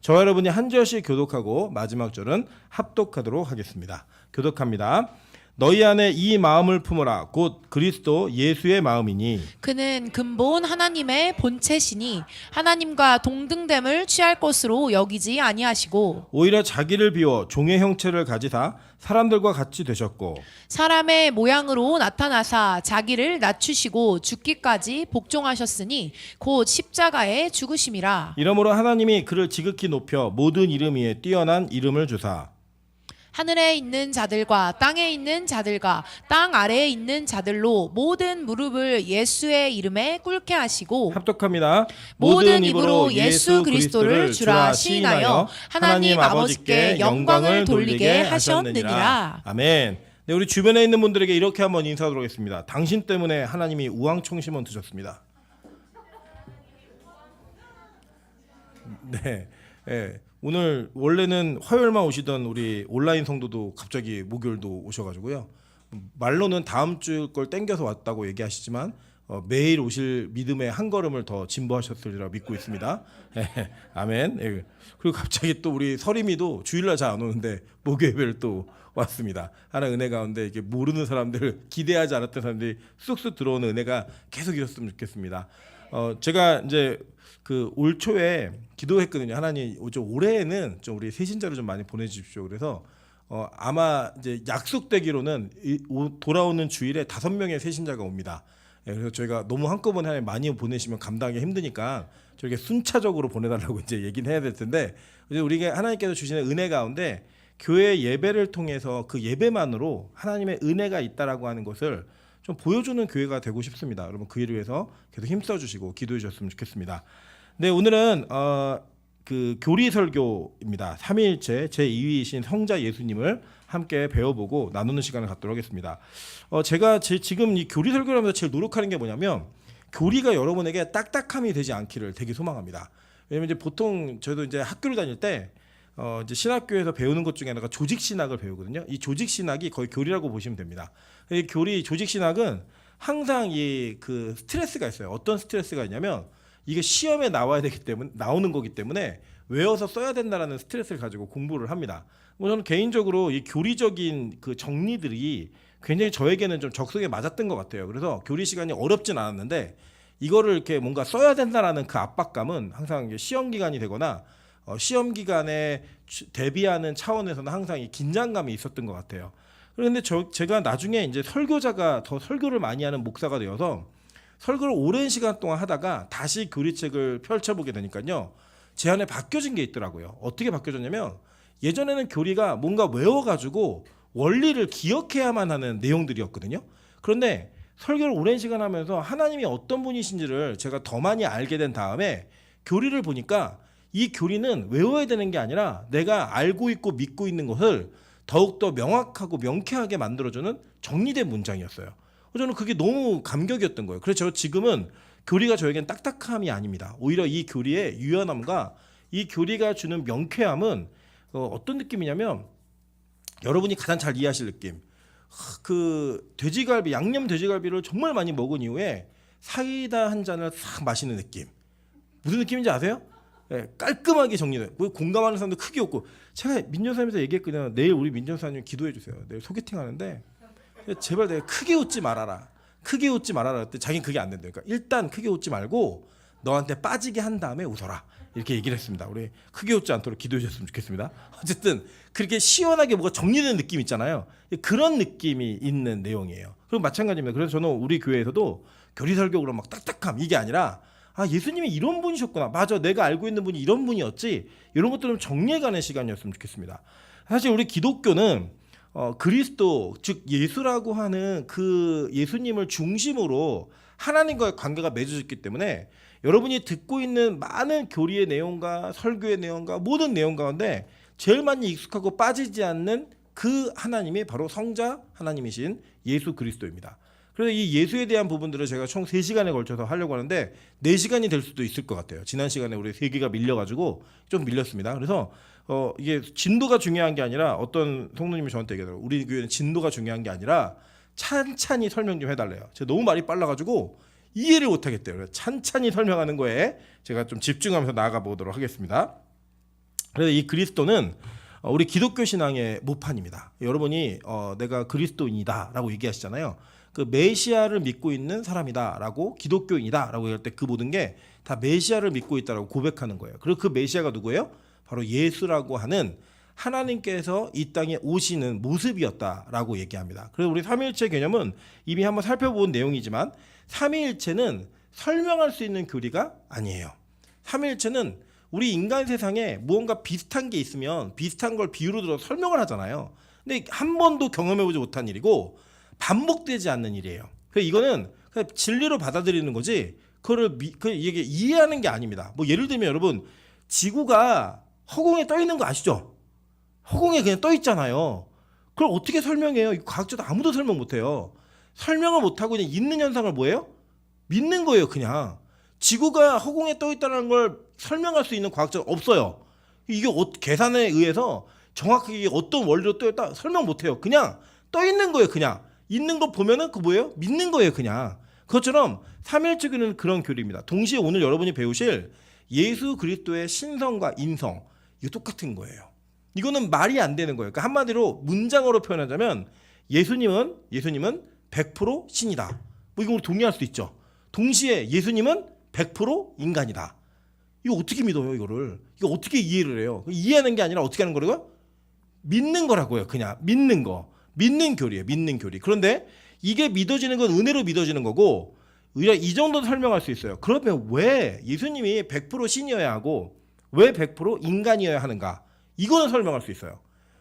저와 여러분이 한 절씩 교독하고 마지막 절은 합독하도록 하겠습니다. 교독합니다. 너희 안에 이 마음을 품어라. 곧 그리스도 예수의 마음이니 그는 근본 하나님의 본체시니 하나님과 동등됨을 취할 것으로 여기지 아니하시고 오히려 자기를 비워 종의 형체를 가지사 사람들과 같이 되셨고 사람의 모양으로 나타나사 자기를 낮추시고 죽기까지 복종하셨으니 곧 십자가에 죽으심이라. 이러므로 하나님이 그를 지극히 높여 모든 이름 위에 뛰어난 이름을 주사 하늘에 있는 자들과 땅에 있는 자들과 땅 아래에 있는 자들로 모든 무릎을 예수의 이름에 꿇게 하시고 합독합니다. 모든 입으로 예수 그리스도를 주라 시인하여 하나님 아버지께 영광을 돌리게 하셨느니라. 아멘. 네, 우리 주변에 있는 분들에게 이렇게 한번 인사하도록 하겠습니다. 당신 때문에 하나님이 우왕청심원 드셨습니다. 네. 네. 오늘 원래는 화요일만 오시던 우리 온라인 성도도 갑자기 목요일도 오셔가지고요. 말로는 다음 주 걸 땡겨서 왔다고 얘기하시지만 매일 오실 믿음의 한 걸음을 더 진보하셨으리라 믿고 있습니다. 아멘. 그리고 갑자기 또 우리 서림이도 주일날 잘 안 오는데 목요일 또 왔습니다. 하나님 은혜 가운데 이게 모르는 사람들, 기대하지 않았던 사람들이 쑥쑥 들어오는 은혜가 계속 이뤘으면 좋겠습니다. 제가 이제 그 올 초에 기도했거든요. 하나님 올해에는 좀 우리 새신자를 좀 많이 보내주십시오. 그래서 아마 이제 약속되기로는 돌아오는 주일에 5명의 새신자가 옵니다. 그래서 저희가 너무 한꺼번에 하나님 많이 보내시면 감당하기 힘드니까 저렇게 순차적으로 보내달라고 이제 얘기는 해야 될 텐데 우리가 하나님께서 주시는 은혜 가운데 교회 예배를 통해서 그 예배만으로 하나님의 은혜가 있다라고 하는 것을 좀 보여주는 교회가 되고 싶습니다. 여러분 그 일을 위해서 계속 힘써 주시고 기도해 주셨으면 좋겠습니다. 네, 오늘은 그 교리 설교입니다. 삼위일체 제2위이신 성자 예수님을 함께 배워보고 나누는 시간을 갖도록 하겠습니다. 제가 지금 이 교리 설교를 하면서 제일 노력하는 게 뭐냐면 교리가 여러분에게 딱딱함이 되지 않기를 되게 소망합니다. 왜냐면 이제 보통 저도 이제 학교를 다닐 때 이제 신학교에서 배우는 것 중에 하나가 조직 신학을 배우거든요. 이 조직 신학이 거의 교리라고 보시면 됩니다. 이 교리 조직 신학은 항상 이 그 스트레스가 있어요. 어떤 스트레스가 있냐면 이게 시험에 나와야 되기 때문에 나오는 거기 때문에 외워서 써야 된다라는 스트레스를 가지고 공부를 합니다. 저는 개인적으로 이 교리적인 그 정리들이 굉장히 저에게는 좀 적성에 맞았던 것 같아요. 그래서 교리 시간이 어렵진 않았는데 이거를 이렇게 뭔가 써야 된다라는 그 압박감은 항상 시험 기간이 되거나 시험 기간에 대비하는 차원에서는 항상 이 긴장감이 있었던 것 같아요. 그런데 제가 나중에 이제 설교자가 더 설교를 많이 하는 목사가 되어서 설교를 오랜 시간 동안 하다가 다시 교리책을 펼쳐보게 되니까요. 제 안에 바뀌어진 게 있더라고요. 어떻게 바뀌어졌냐면 예전에는 교리가 뭔가 외워가지고 원리를 기억해야만 하는 내용들이었거든요. 그런데 설교를 오랜 시간 하면서 하나님이 어떤 분이신지를 제가 더 많이 알게 된 다음에 교리를 보니까 이 교리는 외워야 되는 게 아니라 내가 알고 있고 믿고 있는 것을 더욱더 명확하고 명쾌하게 만들어주는 정리된 문장이었어요. 저는 그게 너무 감격이었던 거예요. 그래서 지금은 교리가 저에겐 딱딱함이 아닙니다. 오히려 이 교리의 유연함과 이 교리가 주는 명쾌함은 어떤 느낌이냐면 여러분이 가장 잘 이해하실 느낌. 그 돼지갈비, 양념 돼지갈비를 정말 많이 먹은 이후에 사이다 한 잔을 싹 마시는 느낌. 무슨 느낌인지 아세요? 네, 깔끔하게 정리돼요. 공감하는 사람도 크게 없고. 제가 민전사님한테 얘기했거든요. 내일 우리 민전사님 기도해 주세요. 내일 소개팅 하는데 제발 내가 크게 웃지 말아라. 크게 웃지 말아라. 그때 자기는 그게 안 된다니까. 일단 크게 웃지 말고 너한테 빠지게 한 다음에 웃어라. 이렇게 얘기를 했습니다. 우리 크게 웃지 않도록 기도해 주셨으면 좋겠습니다. 어쨌든 그렇게 시원하게 뭐가 정리되는 느낌 있잖아요. 그런 느낌이 있는 내용이에요. 그리고 마찬가지입니다. 그래서 저는 우리 교회에서도 교리 설교로 막 딱딱함 이게 아니라 예수님이 이런 분이셨구나. 맞아. 내가 알고 있는 분이 이런 분이었지. 이런 것들을 정리해가는 시간이었으면 좋겠습니다. 사실 우리 기독교는 그리스도 즉 예수라고 하는 그 예수님을 중심으로 하나님과의 관계가 맺어졌기 때문에 여러분이 듣고 있는 많은 교리의 내용과 설교의 내용과 모든 내용 가운데 제일 많이 익숙하고 빠지지 않는 그 하나님이 바로 성자 하나님이신 예수 그리스도입니다. 그래서 이 예수에 대한 부분들을 제가 총 3시간에 걸쳐서 하려고 하는데 4시간이 될 수도 있을 것 같아요. 지난 시간에 우리 3개가 밀려가지고 좀 밀렸습니다. 그래서 이게 진도가 중요한 게 아니라 어떤 성도님이 저한테 얘기하더라고요. 우리 교회는 진도가 중요한 게 아니라 찬찬히 설명 좀 해달래요. 제가 너무 말이 빨라가지고 이해를 못하겠대요. 그래서 찬찬히 설명하는 거에 제가 좀 집중하면서 나아가 보도록 하겠습니다. 그래서 이 그리스도는 우리 기독교 신앙의 모판입니다. 여러분이 내가 그리스도인이다라고 얘기하시잖아요. 그 메시아를 믿고 있는 사람이다라고 기독교인이다라고 할 때 그 모든 게 다 메시아를 믿고 있다라고 고백하는 거예요. 그리고 그 메시아가 누구예요? 바로 예수라고 하는 하나님께서 이 땅에 오시는 모습이었다라고 얘기합니다. 그래서 우리 삼위일체 개념은 이미 한번 살펴본 내용이지만 삼위일체는 설명할 수 있는 교리가 아니에요. 삼위일체는 우리 인간 세상에 무언가 비슷한 게 있으면 비슷한 걸 비유로 들어 설명을 하잖아요. 근데 한 번도 경험해보지 못한 일이고 반복되지 않는 일이에요. 그래서 이거는 그냥 진리로 받아들이는 거지 그거를 이게 이해하는 게 아닙니다. 뭐 예를 들면 여러분 지구가 허공에 떠 있는 거 아시죠? 허공에 그냥 떠 있잖아요. 그걸 어떻게 설명해요? 과학자도 아무도 설명 못해요. 설명을 못하고 그냥 있는 현상을 뭐예요? 믿는 거예요. 그냥 지구가 허공에 떠 있다는 걸 설명할 수 있는 과학자는 없어요. 이게 계산에 의해서 정확하게 어떤 원리로 떠 있다 설명 못해요. 그냥 떠 있는 거예요. 그냥 있는 거 보면은 그 뭐예요? 믿는 거예요. 그냥 그것처럼 삼위일체 교리는 그런 교리입니다. 동시에 오늘 여러분이 배우실 예수 그리스도의 신성과 인성 이거 똑같은 거예요. 이거는 말이 안 되는 거예요. 그러니까 한마디로 문장으로 표현하자면 예수님은 100% 신이다. 뭐 이거 우리 동의할 수 있죠. 동시에 예수님은 100% 인간이다. 이거 어떻게 믿어요, 이거를? 이거 어떻게 이해를 해요? 이해하는 게 아니라 어떻게 하는 거라고요? 믿는 거라고요. 그냥 믿는 거. 믿는 교리예요. 믿는 교리. 그런데 이게 믿어지는 건 은혜로 믿어지는 거고 우리가 이 정도 설명할 수 있어요. 그러면 왜 예수님이 100% 신이어야 하고 왜 100% 인간이어야 하는가? 이거는 설명할 수 있어요.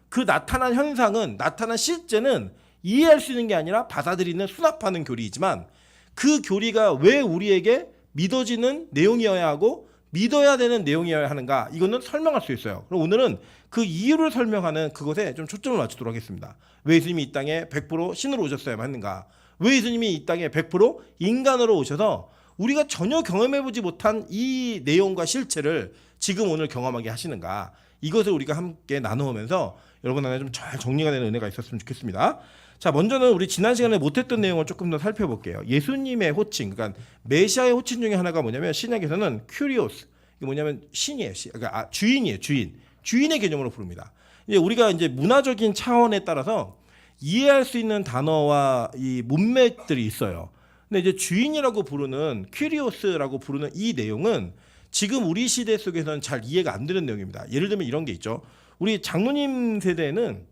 그 나타난 현상은 나타난 실제는 이해할 수 있는 게 아니라 받아들이는 수납하는 교리이지만 그 교리가 왜 우리에게 믿어지는 내용이어야 하고 믿어야 되는 내용이어야 하는가 이거는 설명할 수 있어요. 그럼 오늘은 그 이유를 설명하는 그것에 좀 초점을 맞추도록 하겠습니다. 왜 예수님이 이 땅에 100% 신으로 오셨어야만 했는가? 왜 예수님이 이 땅에 100% 인간으로 오셔서 우리가 전혀 경험해보지 못한 이 내용과 실체를 지금 오늘 경험하게 하시는가? 이것을 우리가 함께 나누면서 여러분 안에 좀 잘 정리가 되는 은혜가 있었으면 좋겠습니다. 자, 먼저는 우리 지난 시간에 못했던 내용을 조금 더 살펴볼게요. 예수님의 호칭, 그러니까 메시아의 호칭 중에 하나가 뭐냐면 신약에서는 큐리오스, 이게 뭐냐면 신이에요. 그러니까 주인이에요. 주인의 개념으로 부릅니다. 이제 우리가 이제 문화적인 차원에 따라서 이해할 수 있는 단어와 이 문맥들이 있어요. 근데 이제 주인이라고 부르는 큐리오스라고 부르는 이 내용은 지금 우리 시대 속에서는 잘 이해가 안 되는 내용입니다. 예를 들면 이런 게 있죠. 우리 장로님 세대는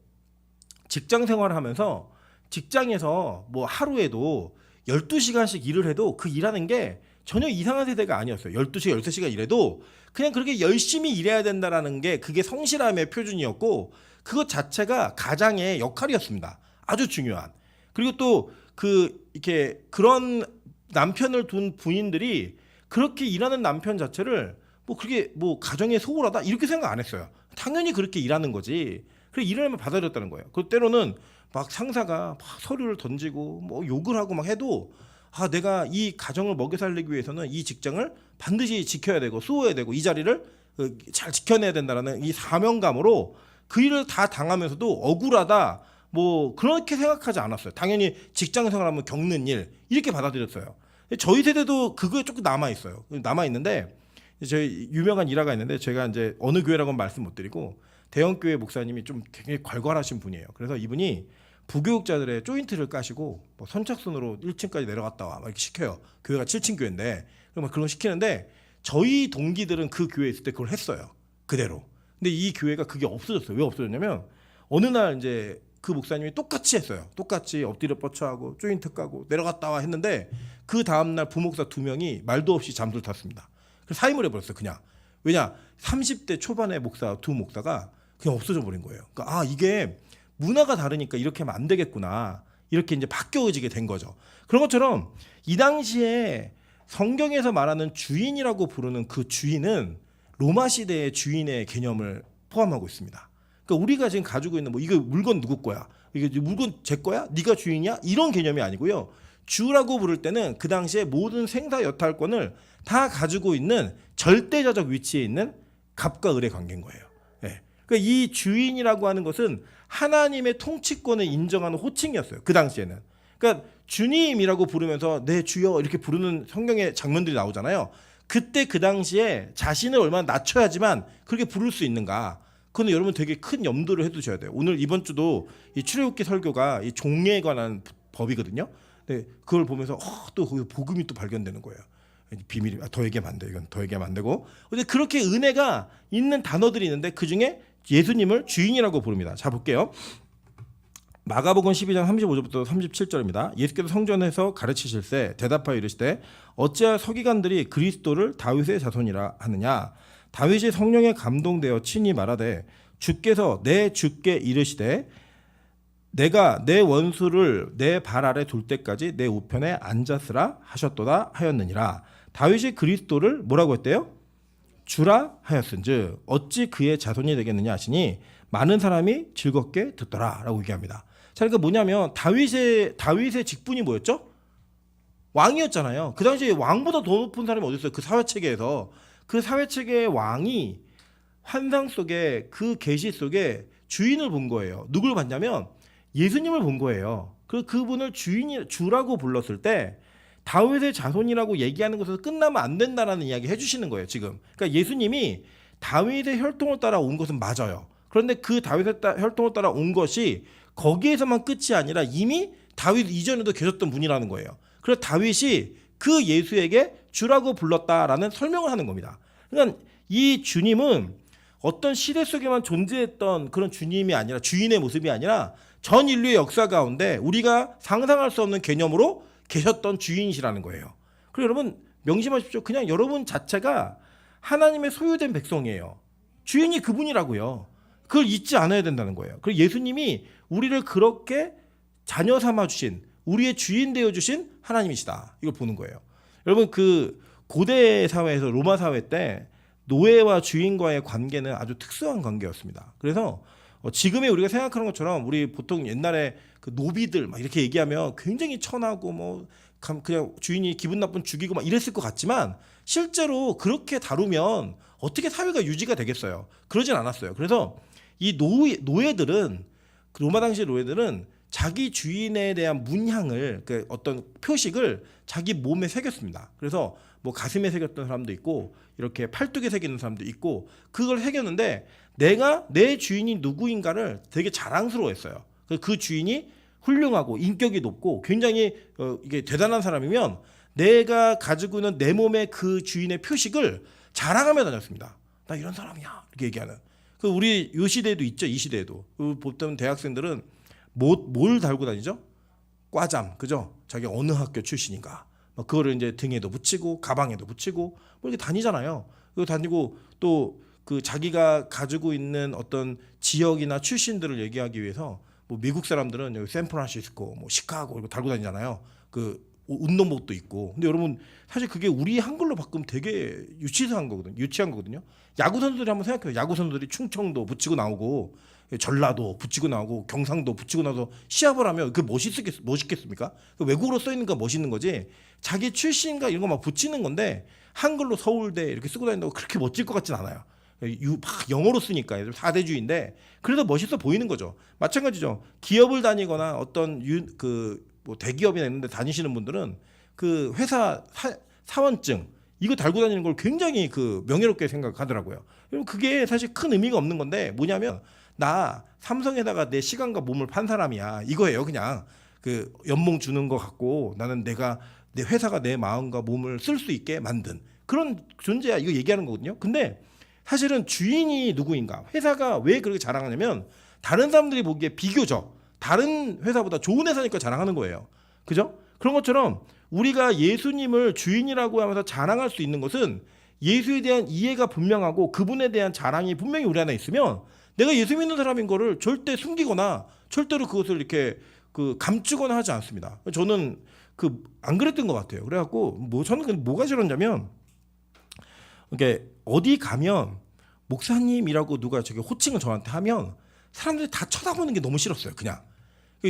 직장 생활을 하면서 직장에서 뭐 하루에도 12시간씩 일을 해도 그 일하는 게 전혀 이상한 세대가 아니었어요. 12시간, 13시간 일해도 그냥 그렇게 열심히 일해야 된다라는 게 그게 성실함의 표준이었고 그것 자체가 가장의 역할이었습니다. 아주 중요한. 그리고 또 이렇게 그런 남편을 둔 부인들이 그렇게 일하는 남편 자체를 뭐 그렇게 뭐 가정의 소홀하다 이렇게 생각 안 했어요. 당연히 그렇게 일하는 거지. 그래 일을 하면 받아들였다는 거예요. 그 때로는 막 상사가 막 서류를 던지고 뭐 욕을 하고 막 해도 내가 이 가정을 먹여 살리기 위해서는 이 직장을 반드시 지켜야 되고 수호해야 되고 이 자리를 잘 지켜내야 된다라는 이 사명감으로 그 일을 다 당하면서도 억울하다 뭐 그렇게 생각하지 않았어요. 당연히 직장 생활하면 겪는 일 이렇게 받아들였어요. 저희 세대도 그거에 조금 남아 있어요. 남아 있는데 저희 유명한 일화가 있는데 제가 이제 어느 교회라고는 말씀 못 드리고 대형 교회 목사님이 좀 굉장히 괄괄하신 분이에요. 그래서 이분이 부교육자들의 조인트를 까시고 뭐 선착순으로 1층까지 내려갔다 와 막 이렇게 시켜요. 교회가 7층 교회인데 그럼 그런 거 시키는데 저희 동기들은 그 교회에 있을 때 그걸 했어요. 그대로. 근데 이 교회가 그게 없어졌어요. 왜 없어졌냐면 어느 날 이제 그 목사님이 똑같이 했어요. 똑같이 엎드려 뻗쳐하고 조인트 까고 내려갔다 와 했는데 그 다음날 부목사 2명이 말도 없이 잠수를 탔습니다. 그래서 사임을 해버렸어요. 그냥. 왜냐 30대 초반의 두 목사가 그냥 없어져 버린 거예요. 그러니까 이게 문화가 다르니까 이렇게 하면 안 되겠구나. 이렇게 이제 바뀌어지게 된 거죠. 그런 것처럼 이 당시에 성경에서 말하는 주인이라고 부르는 그 주인은 로마 시대의 주인의 개념을 포함하고 있습니다. 그러니까 우리가 지금 가지고 있는 뭐 이거 물건 누구 거야? 이게 물건 제 거야? 네가 주인이야? 이런 개념이 아니고요. 주라고 부를 때는 그 당시에 모든 생사 여탈권을 다 가지고 있는 절대자적 위치에 있는 갑과 을의 관계인 거예요. 네. 그러니까 이 주인이라고 하는 것은 하나님의 통치권을 인정하는 호칭이었어요. 그 당시에는. 그러니까 주님이라고 부르면서 내 주여 이렇게 부르는 성경의 장면들이 나오잖아요. 그때 그 당시에 자신을 얼마나 낮춰야지만 그렇게 부를 수 있는가. 그건 여러분 되게 큰 염두를 해두셔야 돼요. 오늘 이번 주도 이 출애굽기 설교가 이 종례에 관한 법이거든요. 네, 그걸 보면서 또 거기서 복음이 또 발견되는 거예요. 비밀이 더 얘기하면 안 돼. 이건 더 얘기하면 안 되고. 근데 그렇게 은혜가 있는 단어들이 있는데 그 중에 예수님을 주인이라고 부릅니다. 자 볼게요. 마가복음 12장 35절부터 37절입니다. 예수께서 성전에서 가르치실세 대답하여 이르시되 어찌하여 서기관들이 그리스도를 다윗의 자손이라 하느냐. 다윗이 성령에 감동되어 친히 말하되 주께서 내 주께 이르시되 내가 내 원수를 내 발 아래 둘 때까지 내 우편에 앉았으라 하셨도다 하였느니라. 다윗이 그리스도를 뭐라고 했대요? 주라 하였은즉 어찌 그의 자손이 되겠느냐 하시니 많은 사람이 즐겁게 듣더라라고 얘기합니다. 자, 그러니까 뭐냐면 다윗의 직분이 뭐였죠? 왕이었잖아요. 그 당시에 왕보다 더 높은 사람이 어디 있어요? 그 사회 체계에서 그 사회 체계의 왕이 환상 속에 그 계시 속에 주인을 본 거예요. 누굴 봤냐면 예수님을 본 거예요. 그분을 주라고 불렀을 때 다윗의 자손이라고 얘기하는 것에서 끝나면 안 된다라는 이야기 해주시는 거예요. 지금. 그러니까 예수님이 다윗의 혈통을 따라 온 것은 맞아요. 그런데 그 다윗의 혈통을 따라 온 것이 거기에서만 끝이 아니라 이미 다윗 이전에도 계셨던 분이라는 거예요. 그래서 다윗이 그 예수에게 주라고 불렀다라는 설명을 하는 겁니다. 그러니까 이 주님은 어떤 시대 속에만 존재했던 그런 주님이 아니라 주인의 모습이 아니라 전 인류의 역사 가운데 우리가 상상할 수 없는 개념으로 계셨던 주인이시라는 거예요. 그리고 여러분 명심하십시오. 그냥 여러분 자체가 하나님의 소유된 백성이에요. 주인이 그분이라고요. 그걸 잊지 않아야 된다는 거예요. 그리고 예수님이 우리를 그렇게 자녀 삼아 주신 우리의 주인 되어 주신 하나님이시다. 이걸 보는 거예요. 여러분 그 고대 사회에서 로마 사회 때 노예와 주인과의 관계는 아주 특수한 관계였습니다. 그래서 지금의 우리가 생각하는 것처럼 우리 보통 옛날에 그 노비들 막 이렇게 얘기하면 굉장히 천하고 뭐 그냥 주인이 기분 나쁜 죽이고 막 이랬을 것 같지만 실제로 그렇게 다루면 어떻게 사회가 유지가 되겠어요? 그러진 않았어요. 그래서 이 노예들은 로마 당시 노예들은 자기 주인에 대한 문양을 그 어떤 표식을 자기 몸에 새겼습니다. 그래서 뭐 가슴에 새겼던 사람도 있고 이렇게 팔뚝에 새기는 사람도 있고 그걸 새겼는데 내가 내 주인이 누구인가를 되게 자랑스러워했어요. 그 주인이 훌륭하고 인격이 높고 굉장히 이게 대단한 사람이면 내가 가지고 있는 내 몸의 그 주인의 표식을 자랑하며 다녔습니다. 나 이런 사람이야 이렇게 얘기하는. 그 우리 이 시대에도 있죠. 이 시대에도 보통 대학생들은 뭘 달고 다니죠? 과잠, 그죠? 자기 어느 학교 출신인가? 그거를 이제 등에도 붙이고 가방에도 붙이고 뭐 이렇게 다니잖아요. 그거 다니고 또 그 자기가 가지고 있는 어떤 지역이나 출신들을 얘기하기 위해서 뭐 미국 사람들은 여기 샌프란시스코, 뭐 시카고 이거 달고 다니잖아요. 그 운동복도 있고. 근데 여러분 사실 그게 우리 한글로 바꾸면 되게 유치한 거거든요. 야구 선수들이 한번 생각해요. 야구 선수들이 충청도 붙이고 나오고 전라도 붙이고 나오고 경상도 붙이고 나서 시합을 하면 그 멋있겠습니까? 그 외국어로 써 있는 거 멋있는 거지. 자기 출신과 이런 거 막 붙이는 건데 한글로 서울대 이렇게 쓰고 다닌다고 그렇게 멋질 것 같진 않아요. 막 영어로 쓰니까 4대주의인데 그래도 멋있어 보이는 거죠. 마찬가지죠. 기업을 다니거나 어떤 뭐 대기업이나 이런 데 다니시는 분들은 그 회사 사원증 이거 달고 다니는 걸 굉장히 그 명예롭게 생각하더라고요. 그게 사실 큰 의미가 없는 건데 뭐냐면 나 삼성에다가 내 시간과 몸을 판 사람이야. 이거예요. 그냥 그 연봉 주는 거 갖고 나는 내 회사가 내 마음과 몸을 쓸 수 있게 만든 그런 존재야. 이거 얘기하는 거거든요. 근데 사실은 주인이 누구인가? 회사가 왜 그렇게 자랑하냐면 다른 사람들이 보기에 비교적 다른 회사보다 좋은 회사니까 자랑하는 거예요. 그죠? 그런 것처럼 우리가 예수님을 주인이라고 하면서 자랑할 수 있는 것은 예수에 대한 이해가 분명하고 그분에 대한 자랑이 분명히 우리 안에 있으면 내가 예수 믿는 사람인 거를 절대 숨기거나 절대로 그것을 이렇게 그 감추거나 하지 않습니다. 저는 안 그랬던 것 같아요. 그래갖고 저는 뭐가 싫었냐면 이게 어디 가면 목사님이라고 누가 저기 호칭을 저한테 하면 사람들이 다 쳐다보는 게 너무 싫었어요. 그냥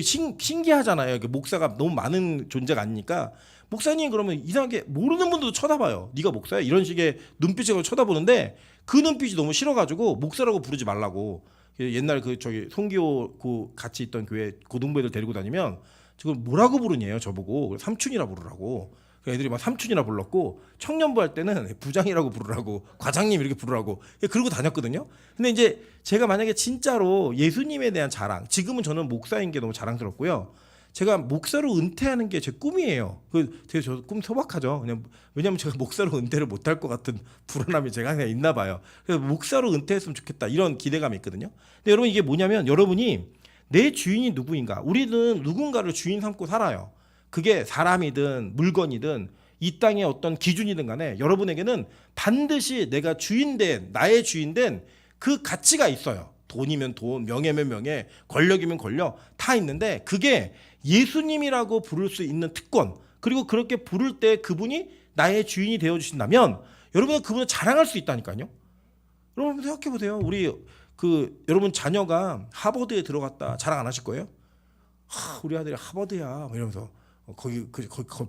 신기하잖아요. 목사가 너무 많은 존재가 아니니까 목사님 그러면 이상하게 모르는 분들도 쳐다봐요. 네가 목사야? 이런 식의 눈빛으로 쳐다보는데 그 눈빛이 너무 싫어가지고 목사라고 부르지 말라고. 옛날 저기 송기호 같이 있던 교회 고등부 애들 데리고 다니면 지금 뭐라고 부르냐요 저보고. 삼촌이라 부르라고. 애들이 막 삼촌이라 불렀고 청년부 할 때는 부장이라고 부르라고 과장님 이렇게 부르라고 그러고 다녔거든요. 근데 이제 제가 만약에 진짜로 예수님에 대한 자랑, 지금은 저는 목사인 게 너무 자랑스럽고요. 제가 목사로 은퇴하는 게 제 꿈이에요. 되게 저 꿈 소박하죠. 그냥 왜냐하면 제가 목사로 은퇴를 못할 것 같은 불안함이 제가 그냥 있나 봐요. 그래서 목사로 은퇴했으면 좋겠다 이런 기대감이 있거든요. 근데 여러분 이게 뭐냐면 여러분이 내 주인이 누구인가? 우리는 누군가를 주인 삼고 살아요. 그게 사람이든 물건이든 이 땅의 어떤 기준이든 간에 여러분에게는 반드시 내가 주인된 나의 주인된 그 가치가 있어요. 돈이면 돈, 명예면 명예, 권력이면 권력 다 있는데 그게 예수님이라고 부를 수 있는 특권 그리고 그렇게 부를 때 그분이 나의 주인이 되어주신다면 여러분은 그분을 자랑할 수 있다니까요. 여러분 생각해 보세요. 여러분 자녀가 하버드에 들어갔다 자랑 안 하실 거예요? 우리 아들이 하버드야 이러면서 거기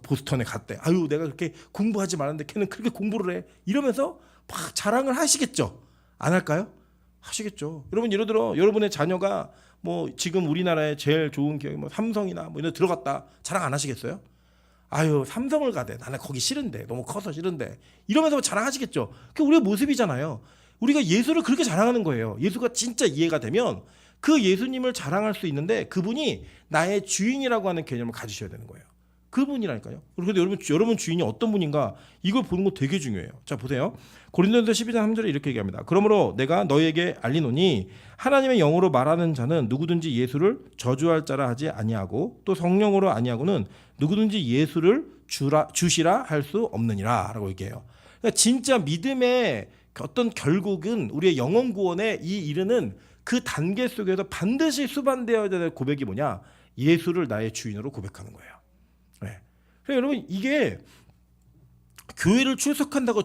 보스턴에 갔대. 아유 내가 그렇게 공부하지 말았는데 걔는 그렇게 공부를 해 이러면서 막 자랑을 하시겠죠. 안 할까요? 하시겠죠. 여러분 예를 들어 여러분의 자녀가 뭐 지금 우리나라에 제일 좋은 기업이 뭐 삼성이나 뭐 이런 데 들어갔다 자랑 안 하시겠어요? 아유 삼성을 가대. 나는 거기 싫은데 너무 커서 싫은데 이러면서 자랑하시겠죠. 그게 우리의 모습이잖아요. 우리가 예수를 그렇게 자랑하는 거예요. 예수가 진짜 이해가 되면 그 예수님을 자랑할 수 있는데 그분이 나의 주인이라고 하는 개념을 가지셔야 되는 거예요. 그분이라니까요. 그런데 여러분 주인이 어떤 분인가 이걸 보는 거 되게 중요해요. 자 보세요. 고린도전서 12장 3절에 이렇게 얘기합니다. 그러므로 내가 너희에게 알리노니 하나님의 영으로 말하는 자는 누구든지 예수를 저주할 자라 하지 아니하고 또 성령으로 아니하고는 누구든지 예수를 주시라 할 수 없느니라 라고 얘기해요. 그러니까 진짜 믿음의 어떤 결국은 우리의 영혼 구원에 이 이르는 그 단계 속에서 반드시 수반되어야 될 고백이 뭐냐? 예수를 나의 주인으로 고백하는 거예요. 네. 그래서 여러분 이게 교회를 출석한다고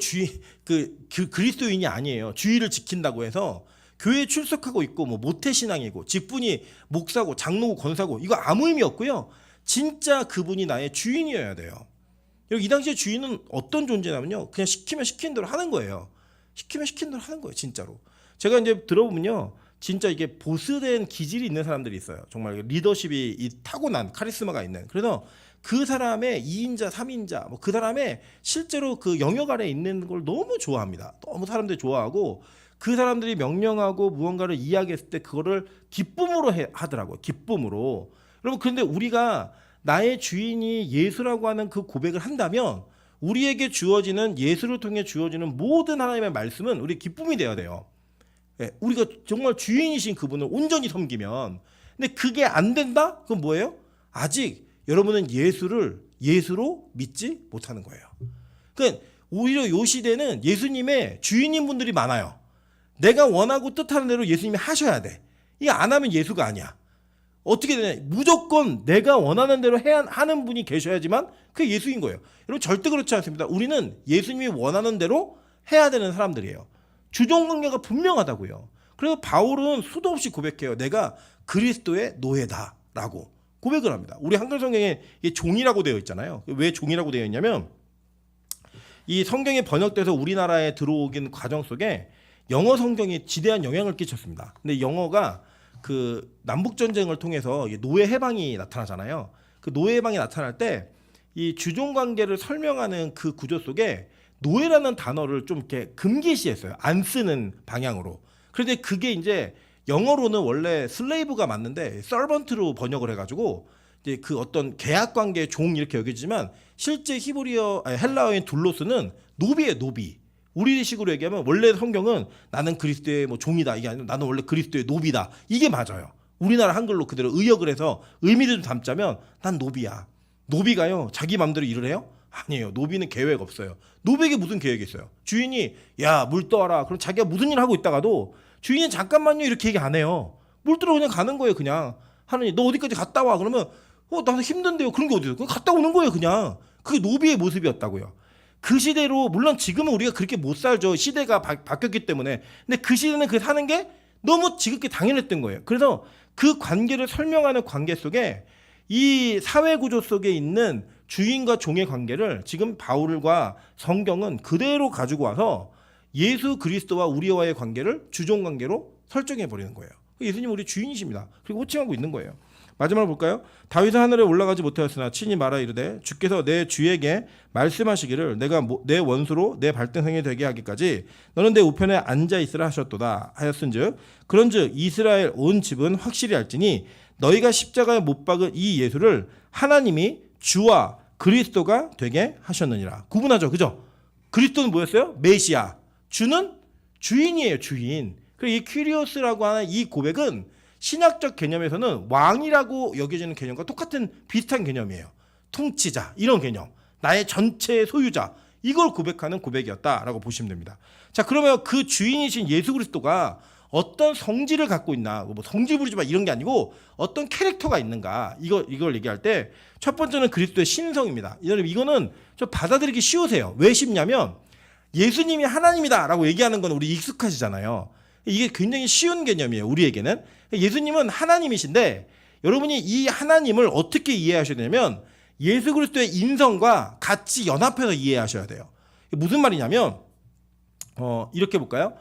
그리스도인이 아니에요. 주의를 지킨다고 해서 교회에 출석하고 있고 뭐 모태신앙이고 직분이 목사고 장로고 권사고 이거 아무 의미 없고요. 진짜 그분이 나의 주인이어야 돼요. 여기 이 당시에 주인은 어떤 존재냐면요. 그냥 시키면 시킨 대로 하는 거예요. 시키면 시킨 대로 하는 거예요. 진짜로. 제가 이제 들어보면요. 진짜 이게 보스된 기질이 있는 사람들이 있어요. 정말 리더십이 타고난 카리스마가 있는. 그래서 그 사람의 2인자, 3인자, 뭐 그 사람의 실제로 그 영역 아래에 있는 걸 너무 좋아합니다. 너무 사람들이 좋아하고 그 사람들이 명령하고 무언가를 이야기했을 때 그거를 기쁨으로 하더라고요. 기쁨으로. 여러분 그런데 우리가 나의 주인이 예수라고 하는 그 고백을 한다면 우리에게 주어지는 예수를 통해 주어지는 모든 하나님의 말씀은 우리 기쁨이 되어야 돼요. 예, 우리가 정말 주인이신 그분을 온전히 섬기면. 근데 그게 안 된다? 그건 뭐예요? 아직 여러분은 예수로 믿지 못하는 거예요. 그러니까 오히려 이 시대는 예수님의 주인인 분들이 많아요. 내가 원하고 뜻하는 대로 예수님이 하셔야 돼. 이거 안 하면 예수가 아니야. 어떻게 되냐? 무조건 내가 원하는 대로 하는 분이 계셔야지만 그게 예수인 거예요. 여러분 절대 그렇지 않습니다. 우리는 예수님이 원하는 대로 해야 되는 사람들이에요. 주종관계가 분명하다고요. 그래서 바울은 수도 없이 고백해요. 내가 그리스도의 노예다라고 고백을 합니다. 우리 한글 성경에 종이라고 되어 있잖아요. 왜 종이라고 되어 있냐면 이 성경이 번역돼서 우리나라에 들어오긴 과정 속에 영어 성경이 지대한 영향을 끼쳤습니다. 근데 영어가 그 남북 전쟁을 통해서 노예 해방이 나타나잖아요. 그 노예 해방이 나타날 때 이 주종 관계를 설명하는 그 구조 속에 노예라는 단어를 좀 이렇게 금기시했어요. 안 쓰는 방향으로. 그런데 그게 이제 영어로는 원래 슬레이브가 맞는데 서번트로 번역을 해가지고 이제 그 어떤 계약 관계의 종 이렇게 여기지만 실제 헬라어인 둘로스는 노비예요, 노비. 우리식으로 얘기하면 원래 성경은 나는 그리스도의 뭐 종이다 이게 아니라 나는 원래 그리스도의 노비다 이게 맞아요. 우리나라 한글로 그대로 의역을 해서 의미를 좀 담자면 난 노비야. 노비가요 자기 맘대로 일을 해요? 아니에요. 노비는 계획 없어요. 노비에게 무슨 계획이 있어요? 주인이 야 물 떠와라. 그럼 자기가 무슨 일 하고 있다가도 주인이 잠깐만요 이렇게 얘기 안 해요. 물 뜨러 그냥 가는 거예요. 그냥 하느님 너 어디까지 갔다 와. 그러면 나도 힘든데요. 그런 게 어디서? 그냥 갔다 오는 거예요. 그냥 그게 노비의 모습이었다고요. 그 시대로 물론 지금은 우리가 그렇게 못 살죠. 시대가 바뀌었기 때문에. 근데 그 시대는 그 사는 게 너무 지극히 당연했던 거예요. 그래서 그 관계를 설명하는 관계 속에 이 사회 구조 속에 있는 주인과 종의 관계를 지금 바울과 성경은 그대로 가지고 와서 예수 그리스도와 우리와의 관계를 주종 관계로 설정해 버리는 거예요. 예수님 우리 주인이십니다. 그리고 호칭하고 있는 거예요. 마지막으로 볼까요? 다윗은 하늘에 올라가지 못하였으나 친히 말하 이르되 주께서 내 주에게 말씀하시기를 내가 내 원수로 내 발등상이 되게 하기까지 너는 내 우편에 앉아 있으라 하셨도다 하였은즉 그런즉 이스라엘 온 집은 확실히 알지니 너희가 십자가에 못 박은 이 예수를 하나님이 주와 그리스도가 되게 하셨느니라. 구분하죠, 그죠? 그리스도는 뭐였어요? 메시아. 주는 주인이에요, 주인. 그리고 이 퀴리오스라고 하는 이 고백은 신학적 개념에서는 왕이라고 여겨지는 개념과 똑같은 비슷한 개념이에요. 통치자 이런 개념, 나의 전체의 소유자, 이걸 고백하는 고백이었다라고 보시면 됩니다. 자, 그러면 그 주인이신 예수 그리스도가 어떤 성질을 갖고 있나, 뭐 성질 부리지 마 이런 게 아니고 어떤 캐릭터가 있는가, 이걸 얘기할 때 첫 번째는 그리스도의 신성입니다. 이거는 좀 받아들이기 쉬우세요. 왜 쉽냐면 예수님이 하나님이다라고 얘기하는 건 우리 익숙하시잖아요. 이게 굉장히 쉬운 개념이에요, 우리에게는. 예수님은 하나님이신데 여러분이 이 하나님을 어떻게 이해하셔야 되냐면 예수 그리스도의 인성과 같이 연합해서 이해하셔야 돼요. 무슨 말이냐면 이렇게 볼까요?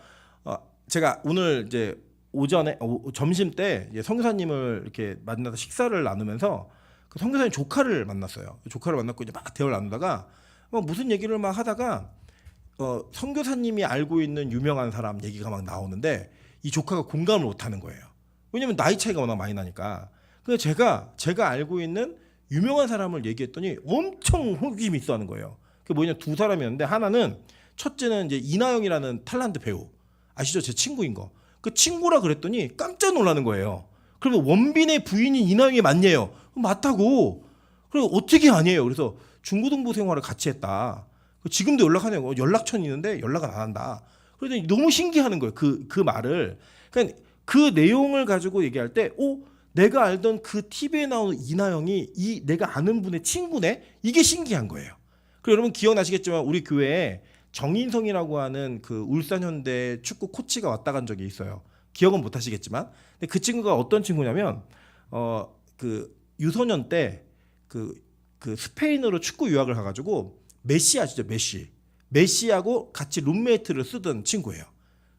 제가 오늘 이제 오전에 점심 때 선교사님을 이렇게 만나서 식사를 나누면서 그 선교사님 조카를 만났어요. 조카를 만났고 이제 막 대화를 나누다가 무슨 얘기를 막 하다가 선교사님이 알고 있는 유명한 사람 얘기가 막 나오는데 이 조카가 공감을 못하는 거예요. 왜냐면 나이 차이가 워낙 많이 나니까. 그래서 제가 알고 있는 유명한 사람을 얘기했더니 엄청 호기심이 있어하는 거예요. 그게 뭐냐, 두 사람이었는데 하나는 첫째는 이제 이나영이라는 탤런트 배우 아시죠? 제 친구인 거. 그 친구라 그랬더니 깜짝 놀라는 거예요. 그러면 원빈의 부인이 이나영이 맞냐요? 맞다고. 그리고 어떻게 아니에요? 그래서 중고등부 생활을 같이 했다. 지금도 연락하네요. 연락처는 있는데 연락을 안 한다. 그러더니 너무 신기하는 거예요. 그 말을. 그러니까 그 내용을 가지고 얘기할 때, 내가 알던 그 TV에 나오는 이나영이 내가 아는 분의 친구네? 이게 신기한 거예요. 그리고 여러분 기억나시겠지만 우리 교회에 정인성이라고 하는 그 울산현대 축구 코치가 왔다 간 적이 있어요. 기억은 못 하시겠지만. 근데 그 친구가 어떤 친구냐면, 그 유소년 때 그 스페인으로 축구 유학을 가가지고 메시 아시죠? 메시하고 같이 룸메이트를 쓰던 친구예요.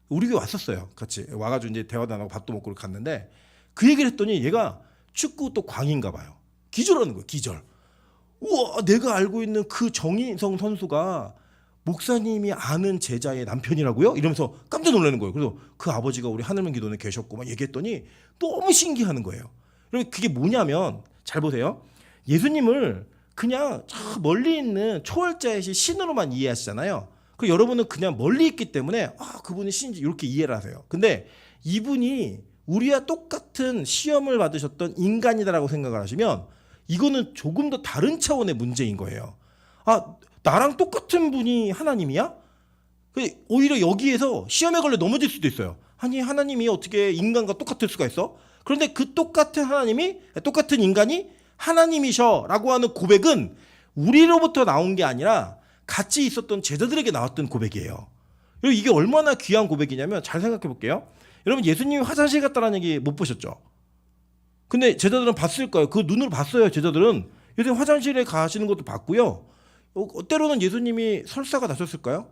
우리 교회 왔었어요. 같이 와가지고 이제 대화도 안 하고 밥도 먹고 갔는데 그 얘기를 했더니 얘가 축구 또 광인가 봐요. 기절하는 거예요. 기절. 우와, 내가 알고 있는 그 정인성 선수가 목사님이 아는 제자의 남편이라고요? 이러면서 깜짝 놀라는 거예요. 그래서 그 아버지가 우리 하늘문 기도원에 계셨고 막 얘기했더니 너무 신기하는 거예요. 그리고 그게 뭐냐면 잘 보세요. 예수님을 그냥 저 멀리 있는 초월자이신 신으로만 이해하시잖아요. 그 여러분은 그냥 멀리 있기 때문에 그분이 신인지 이렇게 이해를 하세요. 근데 이분이 우리와 똑같은 시험을 받으셨던 인간이다라고 생각을 하시면 이거는 조금 더 다른 차원의 문제인 거예요. 나랑 똑같은 분이 하나님이야? 오히려 여기에서 시험에 걸려 넘어질 수도 있어요. 아니, 하나님이 어떻게 인간과 똑같을 수가 있어? 그런데 그 똑같은 인간이 하나님이셔라고 하는 고백은 우리로부터 나온 게 아니라 같이 있었던 제자들에게 나왔던 고백이에요. 그리고 이게 얼마나 귀한 고백이냐면 잘 생각해 볼게요. 여러분, 예수님이 화장실 갔다라는 얘기 못 보셨죠? 근데 제자들은 봤을 거예요. 그 눈으로 봤어요. 제자들은 예수님 화장실에 가시는 것도 봤고요. 때로는 예수님이 설사가 나셨을까요?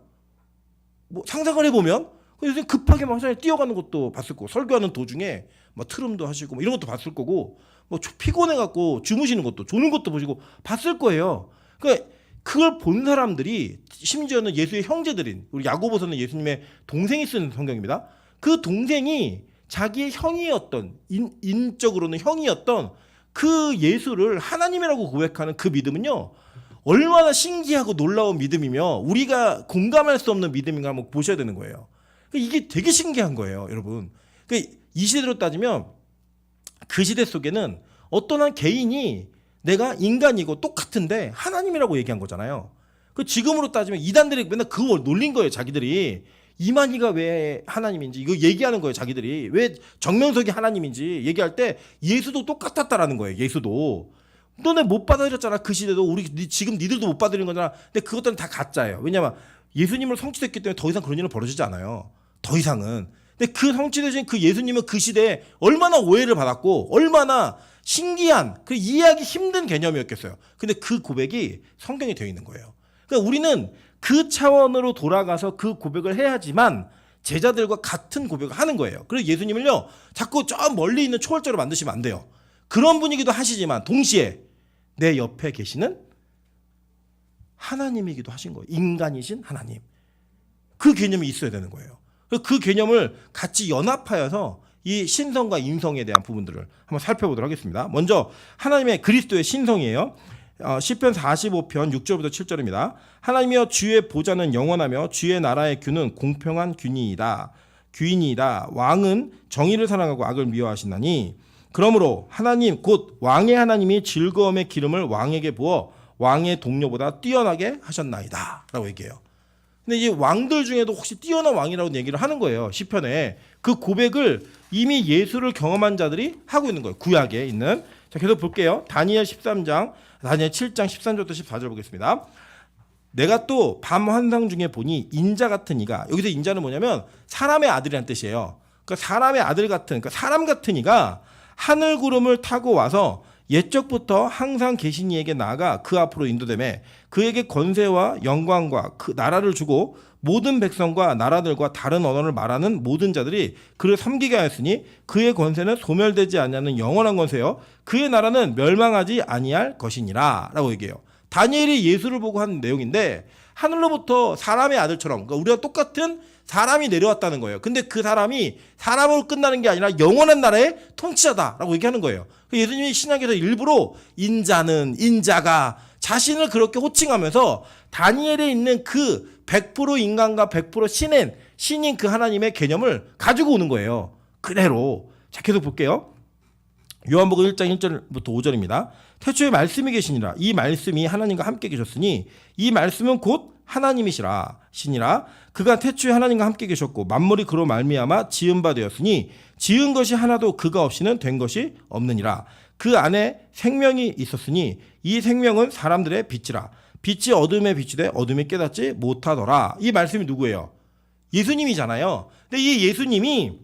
뭐 상상을 해보면 예수님 급하게 막 화장실에 뛰어가는 것도 봤을 거고, 설교하는 도중에 막 트름도 하시고 이런 것도 봤을 거고, 뭐 피곤해갖고 주무시는 것도, 조는 것도 보시고 봤을 거예요. 그러니까 그걸 본 사람들이, 심지어는 예수의 형제들인 우리 야고보서는 예수님의 동생이 쓴 성경입니다. 그 동생이 자기의 형이었던, 인적으로는 형이었던 그 예수를 하나님이라고 고백하는 그 믿음은요, 얼마나 신기하고 놀라운 믿음이며 우리가 공감할 수 없는 믿음인가 한번 보셔야 되는 거예요. 이게 되게 신기한 거예요, 여러분. 이 시대로 따지면 그 시대 속에는 어떤 한 개인이 내가 인간이고 똑같은데 하나님이라고 얘기한 거잖아요. 지금으로 따지면 이단들이 맨날 그걸 놀린 거예요, 자기들이. 이만희가 왜 하나님인지 이거 얘기하는 거예요, 자기들이. 왜 정명석이 하나님인지 얘기할 때 예수도 똑같았다라는 거예요, 예수도. 너네 못 받아들였잖아, 그 시대도. 우리 지금 니들도 못 받아들이는 거잖아. 근데 그것들은 다 가짜예요. 왜냐면 예수님을 성취했기 때문에 더 이상 그런 일은 벌어지지 않아요, 더 이상은. 근데 그 성취되신 그 예수님은 그 시대에 얼마나 오해를 받았고 얼마나 신기한, 그 이해하기 힘든 개념이었겠어요. 근데 그 고백이 성경에 되어 있는 거예요. 그러니까 우리는 그 차원으로 돌아가서 그 고백을 해야지만 제자들과 같은 고백을 하는 거예요. 그래서 예수님을요, 자꾸 저 멀리 있는 초월자로 만드시면 안 돼요. 그런 분이기도 하시지만 동시에 내 옆에 계시는 하나님이기도 하신 거예요. 인간이신 하나님. 그 개념이 있어야 되는 거예요. 그 개념을 같이 연합하여서 이 신성과 인성에 대한 부분들을 한번 살펴보도록 하겠습니다. 먼저 하나님의 그리스도의 신성이에요. 시편 45편 6절부터 7절입니다. 하나님이여 주의 보좌는 영원하며 주의 나라의 규는 공평한 규인이다. 왕은 정의를 사랑하고 악을 미워하시나니 그러므로 하나님 곧 왕의 하나님이 즐거움의 기름을 왕에게 부어 왕의 동료보다 뛰어나게 하셨나이다 라고 얘기해요. 근데 이 왕들 중에도 혹시 뛰어난 왕이라고 얘기를 하는 거예요. 시편에. 그 고백을 이미 예수를 경험한 자들이 하고 있는 거예요. 구약에 있는. 자, 계속 볼게요. 다니엘 7장 13절부터 14절 보겠습니다. 내가 또 밤 환상 중에 보니 인자 같은 이가, 여기서 인자는 뭐냐면 사람의 아들이라는 뜻이에요. 그러니까 사람의 아들 같은, 그러니까 사람 같은 이가 하늘 구름을 타고 와서 옛적부터 항상 계신 이에게 나아가 그 앞으로 인도되매 그에게 권세와 영광과 그 나라를 주고 모든 백성과 나라들과 다른 언어를 말하는 모든 자들이 그를 섬기게 하였으니 그의 권세는 소멸되지 아니하는 영원한 권세요 그의 나라는 멸망하지 아니할 것이니라 라고 얘기해요. 다니엘이 예수를 보고 한 내용인데 하늘로부터 사람의 아들처럼, 그러니까 우리가 똑같은 사람이 내려왔다는 거예요. 근데 그 사람이 사람으로 끝나는 게 아니라 영원한 나라의 통치자다라고 얘기하는 거예요. 예수님이 신약에서 일부러 인자가 자신을 그렇게 호칭하면서 다니엘에 있는 그 100% 인간과 100% 신인 그 하나님의 개념을 가지고 오는 거예요. 그대로. 자, 계속 볼게요. 요한복음 1장 1절부터 5절입니다. 태초에 말씀이 계시니라. 이 말씀이 하나님과 함께 계셨으니 이 말씀은 곧 하나님이시라 신이라. 그가 태초에 하나님과 함께 계셨고 만물이 그로 말미암아 지은 바 되었으니 지은 것이 하나도 그가 없이는 된 것이 없느니라. 그 안에 생명이 있었으니 이 생명은 사람들의 빛이라. 빛이 어둠에 비추되 어둠이 깨닫지 못하더라. 이 말씀이 누구예요? 예수님이잖아요. 근데 이 예수님이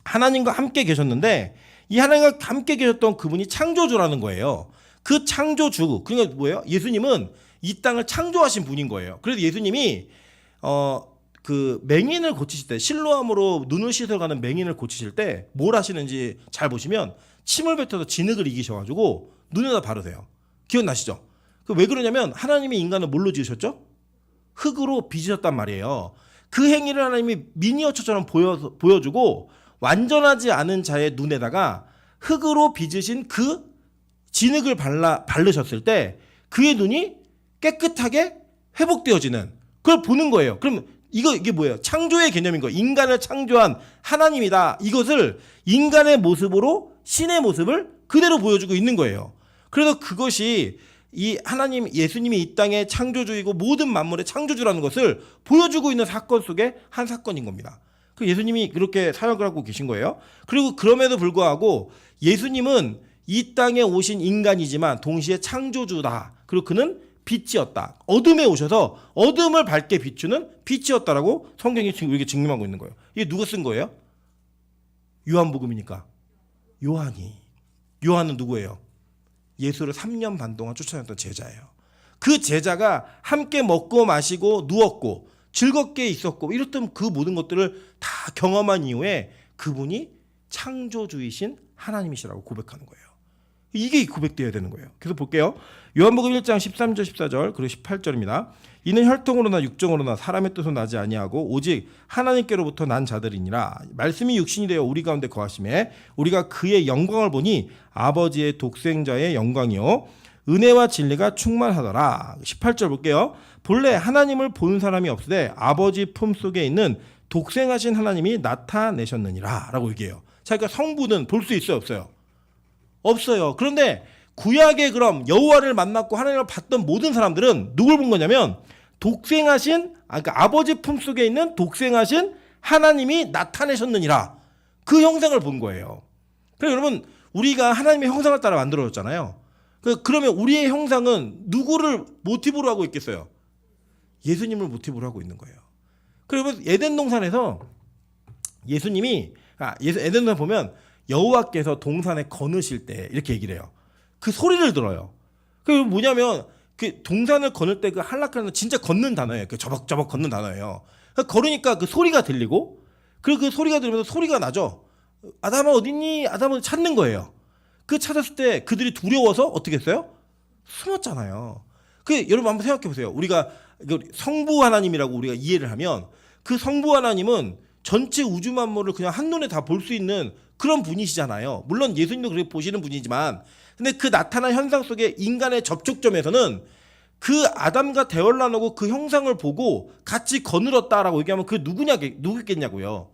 하나님과 함께 계셨는데 이 하나님과 함께 계셨던 그분이 창조주라는 거예요. 그 창조주, 그러니까 뭐예요? 예수님은 이 땅을 창조하신 분인 거예요. 그래서 예수님이 그 맹인을 고치실 때, 실로암으로 눈을 씻어가는 맹인을 고치실 때 뭘 하시는지 잘 보시면 침을 뱉어서 진흙을 이기셔가지고 눈에다 바르세요. 기억나시죠? 왜 그러냐면 하나님이 인간을 뭘로 지으셨죠? 흙으로 빚으셨단 말이에요. 그 행위를 하나님이 미니어처처럼 보여주고 완전하지 않은 자의 눈에다가 흙으로 빚으신 그 진흙을 바르셨을 때 그의 눈이 깨끗하게 회복되어지는 그걸 보는 거예요. 그럼 이게 뭐예요? 창조의 개념인 거예요. 인간을 창조한 하나님이다. 이것을 인간의 모습으로 신의 모습을 그대로 보여주고 있는 거예요. 그래서 그것이 이 하나님 예수님이 이 땅의 창조주이고 모든 만물의 창조주라는 것을 보여주고 있는 사건 속의 한 사건인 겁니다. 그 예수님이 그렇게 사역을 하고 계신 거예요. 그리고 그럼에도 불구하고 예수님은 이 땅에 오신 인간이지만 동시에 창조주다. 그리고 그는 빛이었다. 어둠에 오셔서 어둠을 밝게 비추는 빛이었다라고 성경이 지금 우리에게 증명하고 있는 거예요. 이게 누가 쓴 거예요? 요한복음이니까. 요한은 누구예요? 예수를 3년 반 동안 쫓아냈던 제자예요. 그 제자가 함께 먹고 마시고 누웠고 즐겁게 있었고 이랬던 그 모든 것들을 다 경험한 이후에 그분이 창조주이신 하나님이시라고 고백하는 거예요. 이게 고백되어야 되는 거예요. 계속 볼게요. 요한복음 1장 13절 14절 그리고 18절입니다. 이는 혈통으로나 육정으로나 사람의 뜻으로 나지 아니하고 오직 하나님께로부터 난 자들이니라. 말씀이 육신이 되어 우리 가운데 거하심에 우리가 그의 영광을 보니 아버지의 독생자의 영광이요 은혜와 진리가 충만하더라. 18절 볼게요. 본래 하나님을 본 사람이 없으되 아버지 품속에 있는 독생하신 하나님이 나타내셨느니라 라고 얘기해요. 자, 그러니까 성부는 볼 수 있어요, 없어요? 없어요. 그런데 구약에 그럼 여호와를 만났고 하나님을 봤던 모든 사람들은 누굴 본 거냐면 그러니까 아버지 품속에 있는 독생하신 하나님이 나타내셨느니라. 그 형상을 본 거예요. 그래서 여러분 우리가 하나님의 형상을 따라 만들어졌잖아요. 그러면 우리의 형상은 누구를 모티브로 하고 있겠어요? 예수님을 모티브로 하고 있는 거예요. 그러면 에덴 동산에서 예수님이 에덴 동산 보면 여호와께서 동산에 거느실 때 이렇게 얘기를 해요. 그 소리를 들어요. 그게 뭐냐면 그 동산을 거늘 때 그 한락하는 진짜 걷는 단어예요. 그 저벅저벅 걷는 단어예요. 걸으니까 그 소리가 들리고 그리고 그 소리가 들으면서 소리가 나죠. 아담아 어딨니? 아담은 찾는 거예요. 그 찾았을 때 그들이 두려워서 어떻게 했어요? 숨었잖아요. 그 여러분 한번 생각해 보세요. 우리가 성부 하나님이라고 우리가 이해를 하면 그 성부 하나님은 전체 우주 만물을 그냥 한눈에 다 볼 수 있는 그런 분이시잖아요. 물론 예수님도 그렇게 보시는 분이지만 근데 그 나타난 현상 속에 인간의 접촉점에서는 그 아담과 대화를 나누고 그 형상을 보고 같이 거느렸다라고 얘기하면 그 누구겠냐고요.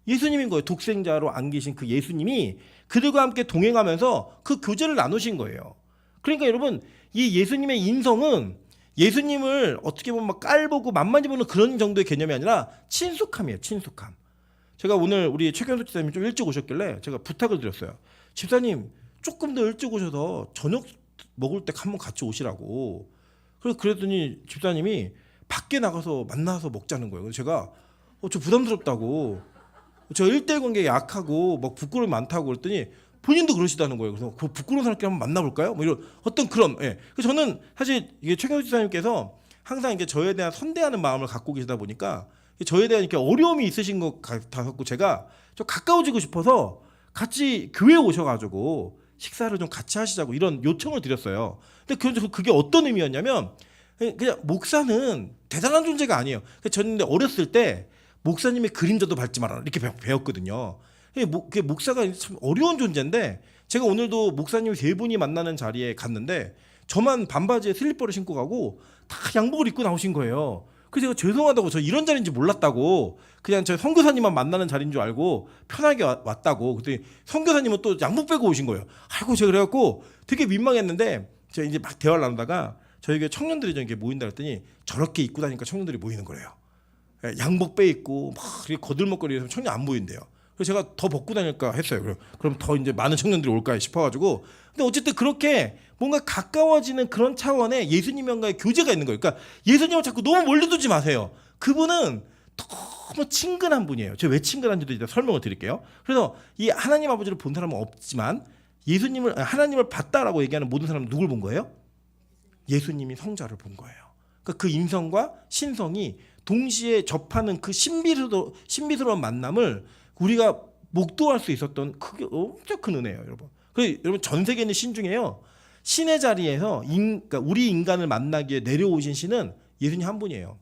예수님인 거예요. 독생자로 안기신 그 예수님이 그들과 함께 동행하면서 그 교제를 나누신 거예요. 그러니까 여러분 이 예수님의 인성은 예수님을 어떻게 보면 막 깔보고 만만해보는 그런 정도의 개념이 아니라 친숙함이에요. 친숙함. 제가 오늘 우리 최경수 집사님이 좀 일찍 오셨길래 제가 부탁을 드렸어요. 집사님 조금 더 일찍 오셔서 저녁 먹을 때 한번 같이 오시라고. 그랬더니 집사님이 밖에 나가서 만나서 먹자는 거예요. 그래서 제가 저 부담스럽다고. 저 1대1 관계에 약하고 막 부끄러움이 많다고 그랬더니 본인도 그러시다는 거예요. 그래서 그 부끄러운 사람끼리 한번 만나볼까요? 뭐 이런 어떤 그런. 예. 그래서 저는 사실 이게 최경수 집사님께서 항상 이게 저에 대한 선대하는 마음을 갖고 계시다 보니까 저에 대한 이렇게 어려움이 있으신 것 같아서 제가 좀 가까워지고 싶어서 같이 교회에 오셔가지고 식사를 좀 같이 하시자고 이런 요청을 드렸어요. 근데 그게 어떤 의미였냐면 그냥 목사는 대단한 존재가 아니에요. 저는 어렸을 때 목사님의 그림자도 밟지 마라 이렇게 배웠거든요. 그게 목사가 참 어려운 존재인데 제가 오늘도 목사님 세 분이 만나는 자리에 갔는데 저만 반바지에 슬리퍼를 신고 가고 다 양복을 입고 나오신 거예요. 그래서 제가 죄송하다고 저 이런 자리인지 몰랐다고 그냥 저 선교사님만 만나는 자리인 줄 알고 편하게 왔다고 그랬더니 선교사님은 또 양복 빼고 오신 거예요. 아이고 제가 그래갖고 되게 민망했는데 제가 이제 막 대화를 나누다가 저희 청년들이 이렇게 모인다 그랬더니 저렇게 입고 다니니까 청년들이 모이는 거예요. 양복 빼 입고 막 이렇게 거들먹거리면서 청년 안 보인대요. 그래서 제가 더 벗고 다닐까 했어요. 그럼 더 이제 많은 청년들이 올까 싶어가지고. 근데 어쨌든 그렇게 뭔가 가까워지는 그런 차원의 예수님과의 교제가 있는 거예요. 그러니까 예수님을 자꾸 너무 멀리 두지 마세요. 그분은 너무 친근한 분이에요. 제가 왜 친근한지도 이따 설명을 드릴게요. 그래서 이 하나님 아버지를 본 사람은 없지만 하나님을 봤다라고 얘기하는 모든 사람은 누굴 본 거예요? 예수님이 성자를 본 거예요. 그러니까 그 인성과 신성이 동시에 접하는 그 신비스러운 만남을 우리가 목도할 수 있었던 그게 엄청 큰 은혜예요, 여러분. 그래서 여러분 전 세계 있는 신 중에요. 신의 자리에서 그러니까 우리 인간을 만나기에 내려오신 신은 예수님 한 분이에요.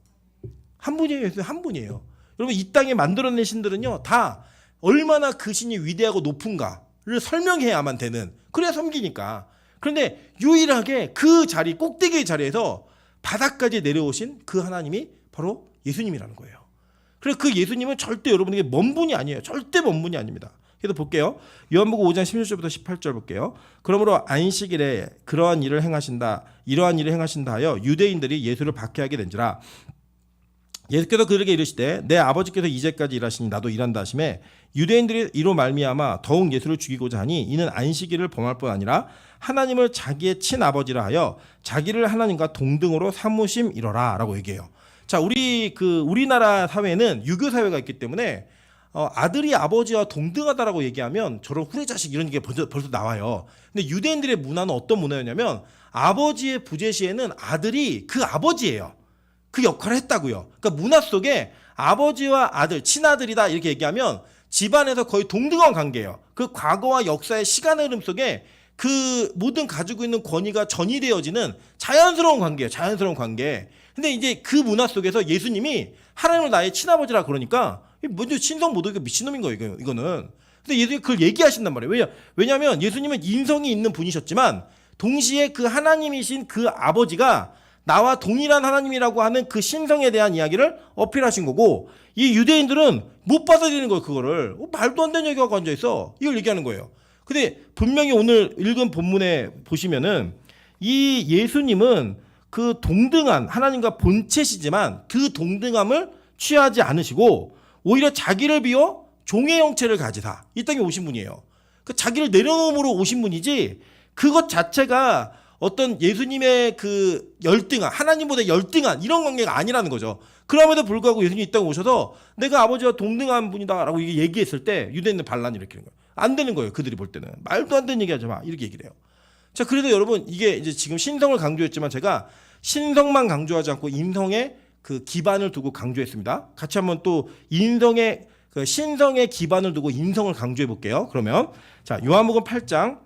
한 분이에요. 예수님 한 분이에요. 여러분 이 땅에 만들어낸 신들은요 다 얼마나 그 신이 위대하고 높은가를 설명해야만 되는 그래야 섬기니까. 그런데 유일하게 그 자리 꼭대기의 자리에서 바닥까지 내려오신 그 하나님이 바로 예수님이라는 거예요. 그래서 그 예수님은 절대 여러분에게 먼 분이 아니에요. 절대 먼 분이 아닙니다. 그래서 볼게요. 요한복음 5장 16절부터 18절 볼게요. 그러므로 안식일에 이러한 일을 행하신다 하여 유대인들이 예수를 박해하게 된지라. 예수께서 그들에게 이르시되 내 아버지께서 이제까지 일하시니 나도 일한다 하시매 유대인들이 이로 말미암아 더욱 예수를 죽이고자 하니 이는 안식일을 범할 뿐 아니라 하나님을 자기의 친아버지라 하여 자기를 하나님과 동등으로 삼으심이로라라고 얘기해요. 자, 우리나라 사회는 유교 사회가 있기 때문에 아들이 아버지와 동등하다라고 얘기하면 저런 후레자식 이런 게 벌써 나와요. 근데 유대인들의 문화는 어떤 문화였냐면 아버지의 부재 시에는 아들이 그 아버지예요. 그 역할을 했다고요. 그러니까 문화 속에 아버지와 아들, 친아들이다 이렇게 얘기하면 집안에서 거의 동등한 관계예요. 그 과거와 역사의 시간의 흐름 속에 그 모든 가지고 있는 권위가 전이되어지는 자연스러운 관계예요. 자연스러운 관계. 근데 이제 그 문화 속에서 예수님이 하나님을 나의 친아버지라 그러니까 먼저 신성 모독이가 미친놈인 거예요. 이거는. 근데 예수님이 그걸 얘기하신단 말이에요. 왜냐하면 예수님은 인성이 있는 분이셨지만 동시에 그 하나님이신 그 아버지가 나와 동일한 하나님이라고 하는 그 신성에 대한 이야기를 어필하신 거고 이 유대인들은 못 받아들이는 거예요. 그거를. 말도 안 되는 얘기하고 앉아있어. 이걸 얘기하는 거예요. 근데 분명히 오늘 읽은 본문에 보시면은 이 예수님은 그 동등한 하나님과 본체시지만 그 동등함을 취하지 않으시고 오히려 자기를 비워 종의 형체를 가지사 이 땅에 오신 분이에요. 그 자기를 내려놓음으로 오신 분이지 그것 자체가 어떤 예수님의 그 열등한 하나님보다 열등한 이런 관계가 아니라는 거죠. 그럼에도 불구하고 예수님이 이 땅에 오셔서 내가 아버지와 동등한 분이다라고 얘기했을 때 유대인들 반란이 일으키는 거예요. 안 되는 거예요. 그들이 볼 때는. 말도 안 되는 얘기하지 마. 이렇게 얘기를 해요. 자, 그래도 여러분 이게 이제 지금 신성을 강조했지만 제가 신성만 강조하지 않고 인성의 그 기반을 두고 강조했습니다. 같이 한번 또 인성의 그 신성의 기반을 두고 인성을 강조해 볼게요. 그러면 자, 요한복음 8장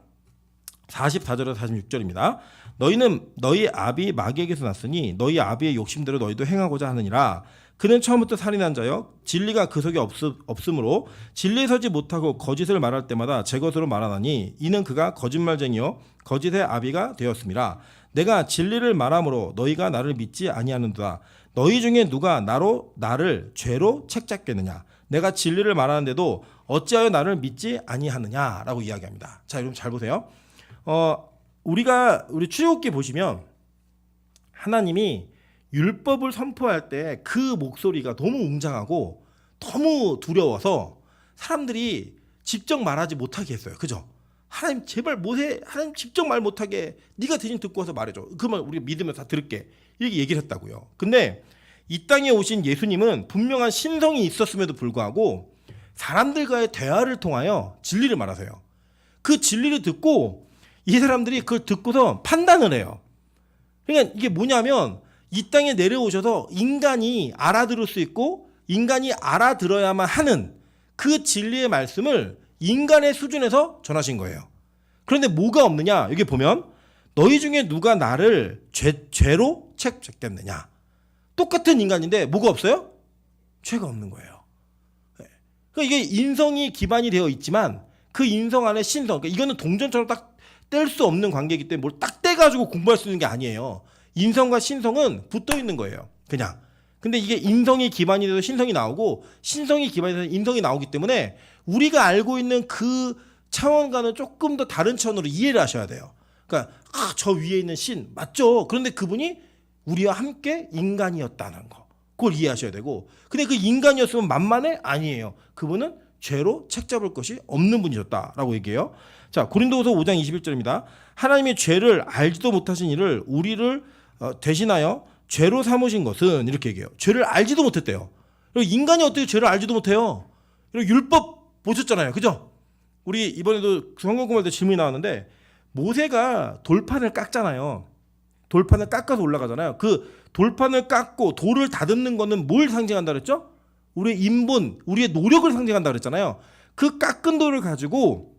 44절에서 46절입니다. 너희는 너희 아비 마귀에게서 났으니 너희 아비의 욕심대로 너희도 행하고자 하느니라. 그는 처음부터 살인한 자여 진리가 그 속에 없으므로 진리에 서지 못하고 거짓을 말할 때마다 제 것으로 말하나니 이는 그가 거짓말쟁이요 거짓의 아비가 되었습니다. 내가 진리를 말함으로 너희가 나를 믿지 아니하는도다. 너희 중에 누가 나를 죄로 책잡겠느냐. 내가 진리를 말하는데도 어찌하여 나를 믿지 아니하느냐라고 이야기합니다. 자, 여러분 잘 보세요. 우리 출애굽기 보시면 하나님이 율법을 선포할 때 그 목소리가 너무 웅장하고 너무 두려워서 사람들이 직접 말하지 못하게 했어요. 그죠? 하나님 제발 모세 하나님 직접 말 못하게 네가 대신 듣고 와서 말해줘. 그러면 우리가 믿으면서 다 들을게. 이렇게 얘기를 했다고요. 근데 이 땅에 오신 예수님은 분명한 신성이 있었음에도 불구하고 사람들과의 대화를 통하여 진리를 말하세요. 그 진리를 듣고 이 사람들이 그걸 듣고서 판단을 해요. 그러니까 이게 뭐냐면 이 땅에 내려오셔서 인간이 알아들을 수 있고 인간이 알아들어야만 하는 그 진리의 말씀을 인간의 수준에서 전하신 거예요. 그런데 뭐가 없느냐? 여기 보면 너희 중에 누가 나를 죄로 책잡겠느냐? 똑같은 인간인데 뭐가 없어요? 죄가 없는 거예요. 그러니까 이게 인성이 기반이 되어 있지만 그 인성 안에 신성, 그러니까 이거는 동전처럼 딱 뗄 수 없는 관계이기 때문에 뭘 딱 떼가지고 공부할 수 있는 게 아니에요. 인성과 신성은 붙어 있는 거예요. 그냥. 근데 이게 인성이 기반이 돼서 신성이 나오고 신성이 기반이 돼서 인성이 나오기 때문에 우리가 알고 있는 그 차원과는 조금 더 다른 차원으로 이해를 하셔야 돼요. 그러니까 저 위에 있는 신 맞죠? 그런데 그분이 우리와 함께 인간이었다는 거. 그걸 이해하셔야 되고 근데 그 인간이었으면 만만해? 아니에요. 그분은 죄로 책잡을 것이 없는 분이셨다라고 얘기해요. 자, 고린도후서 5장 21절입니다. 하나님이 죄를 알지도 못하신 이를 우리를 대신하여 죄로 삼으신 것은 이렇게 얘기해요. 죄를 알지도 못했대요. 인간이 어떻게 죄를 알지도 못해요? 율법 보셨잖아요. 그죠? 우리 이번에도 성경 공부할 때 질문이 나왔는데 모세가 돌판을 깎잖아요. 돌판을 깎아서 올라가잖아요. 그 돌판을 깎고 돌을 다듬는 거는 뭘 상징한다 그랬죠? 우리의 인본, 우리의 노력을 상징한다 그랬잖아요. 그 깎은 돌을 가지고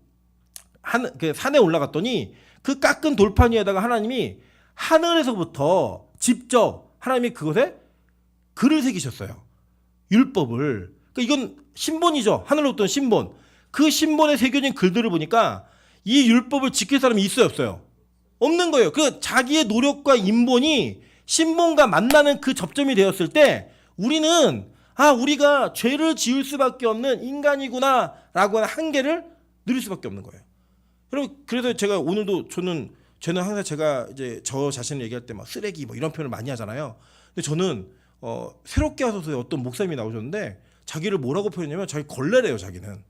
산에 올라갔더니 그 깎은 돌판 위에다가 하나님이 하늘에서부터 직접 하나님이 그것에 글을 새기셨어요. 율법을. 그러니까 이건 신본이죠. 하늘로부터 신본. 그 신본에 새겨진 글들을 보니까 이 율법을 지킬 사람이 있어요, 없어요? 없는 거예요. 그 자기의 노력과 인본이 신본과 만나는 그 접점이 되었을 때 우리는 우리가 죄를 지을 수밖에 없는 인간이구나라고 하는 한계를 누릴 수밖에 없는 거예요. 여러분, 그래서 제가 오늘도 저는 항상 제가 이제 저 자신을 얘기할 때 막 쓰레기 뭐 이런 표현을 많이 하잖아요. 근데 저는 새롭게 와서 어떤 목사님이 나오셨는데 자기를 뭐라고 표현했냐면 자기 걸레래요. 자기는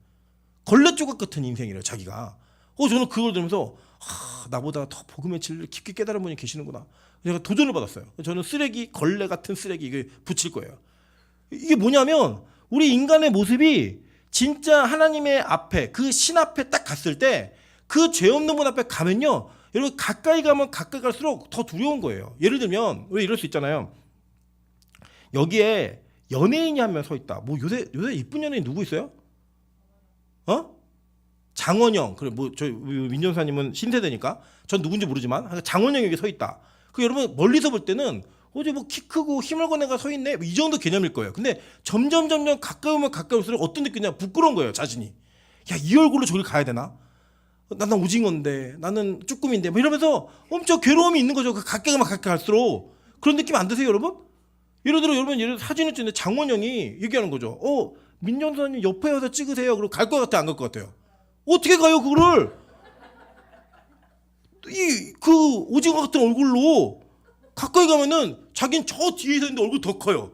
걸레 조각 같은 인생이래요. 자기가. 저는 그걸 들으면서 나보다 더 복음의 진리를 깊게 깨달은 분이 계시는구나. 제가 도전을 받았어요. 저는 쓰레기, 걸레 같은 쓰레기 이게 붙일 거예요. 이게 뭐냐면 우리 인간의 모습이 진짜 하나님의 앞에 그 신 앞에 딱 갔을 때 그 죄 없는 분 앞에 가면요. 여러분 가까이 가면 가까이 갈수록 더 두려운 거예요. 예를 들면 왜 이럴 수 있잖아요. 여기에 연예인이 한 명 서 있다. 뭐 요새 이쁜 연예인 누구 있어요? 장원영. 그래 뭐 저희 민정사님은 신세대니까 전 누군지 모르지만 장원영이 여기 서 있다. 그 여러분 멀리서 볼 때는 어제 뭐 키 크고 힘을 건 애가 서 있네. 이 정도 개념일 거예요. 근데 점점 가까이 오면 가까이 올수록 어떤 느낌이냐 부끄러운 거예요. 자신이. 야, 이 얼굴로 저길 가야 되나? 나는 오징어인데 나는 쭈꾸미인데 뭐 이러면서 엄청 괴로움이 있는 거죠. 가까이 가면 가까이 갈수록. 그런 느낌 안 드세요, 여러분? 예를 들어 사진을 찍는데 장원영이 얘기하는 거죠. 민정사님 옆에 와서 찍으세요. 그리고 갈 것 같아, 안 갈 것 같아요? 어떻게 가요, 그거를? 그 오징어 같은 얼굴로 가까이 가면은 자기는 저 뒤에 서 있는데 얼굴 더 커요.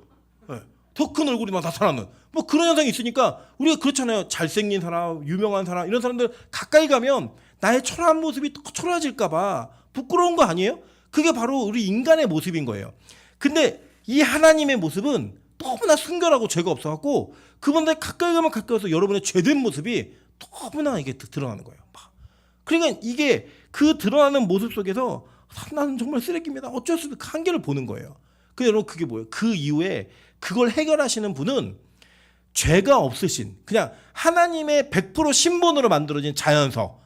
네. 더 큰 얼굴이 막 나타나는 뭐 그런 현상이 있으니까 우리가 그렇잖아요. 잘생긴 사람, 유명한 사람 이런 사람들 가까이 가면 나의 초라한 모습이 더 초라해질까봐 부끄러운 거 아니에요? 그게 바로 우리 인간의 모습인 거예요. 근데 이 하나님의 모습은 너무나 순결하고 죄가 없어갖고 그분들 가까이 가면 가까이 가서 여러분의 죄된 모습이 너무나 이게 드러나는 거예요. 그러니까 이게 그 드러나는 모습 속에서 나는 정말 쓰레기입니다. 어쩔 수 없이 한계를 보는 거예요. 근데 여러분 그게 뭐예요? 그 이후에 그걸 해결하시는 분은 죄가 없으신 그냥 하나님의 100% 신본으로 만들어진 자연석.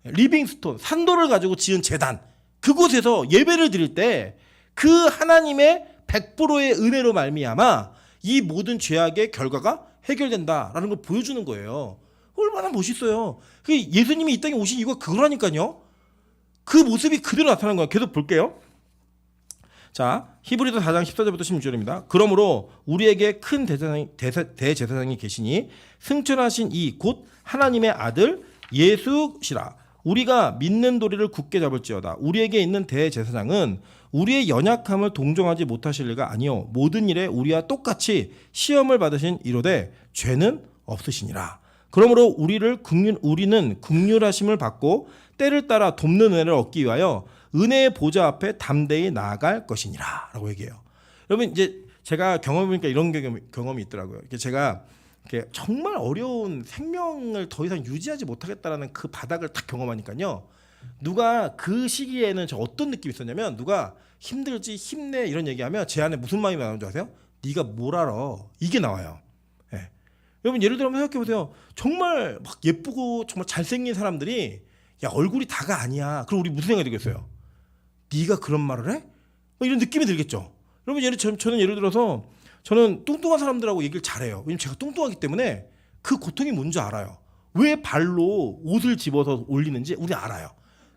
리빙스톤 산도를 가지고 지은 제단 그곳에서 예배를 드릴 때 그 하나님의 100%의 은혜로 말미암아 이 모든 죄악의 결과가 해결된다라는 걸 보여주는 거예요. 얼마나 멋있어요. 예수님이 이 땅에 오신 이유가 그거라니까요. 그 모습이 그대로 나타나는 거예요. 계속 볼게요. 자, 히브리서 4장 14절부터 16절입니다. 그러므로 우리에게 큰 대제사장이 계시니 승천하신 이 곧 하나님의 아들 예수시라. 우리가 믿는 도리를 굳게 잡을지어다. 우리에게 있는 대제사장은 우리의 연약함을 동정하지 못하실 리가 아니요 모든 일에 우리와 똑같이 시험을 받으신 이로되 죄는 없으시니라. 그러므로 우리는 긍휼하심을 받고 때를 따라 돕는 은혜를 얻기 위하여 은혜의 보좌 앞에 담대히 나아갈 것이니라 라고 얘기해요. 여러분 이제 제가 경험해보니까 이런 경험이 있더라고요. 제가 정말 어려운 생명을 더 이상 유지하지 못하겠다라는 그 바닥을 딱 경험하니까요. 누가 그 시기에는 저 어떤 느낌이 있었냐면 누가 힘들지 힘내 이런 얘기하면 제 안에 무슨 마음이 나오는 줄 아세요? 네가 뭘 알아 이게 나와요. 예. 여러분 예를 들어 한번 생각해보세요. 정말 막 예쁘고 정말 잘생긴 사람들이 야 얼굴이 다가 아니야. 그럼 우리 무슨 생각이 들겠어요? 네가 그런 말을 해? 이런 느낌이 들겠죠. 여러분 저는 예를 들어서 저는 뚱뚱한 사람들하고 얘기를 잘해요. 왜냐면 제가 뚱뚱하기 때문에 그 고통이 뭔지 알아요. 왜 발로 옷을 집어서 올리는지 우리 알아요.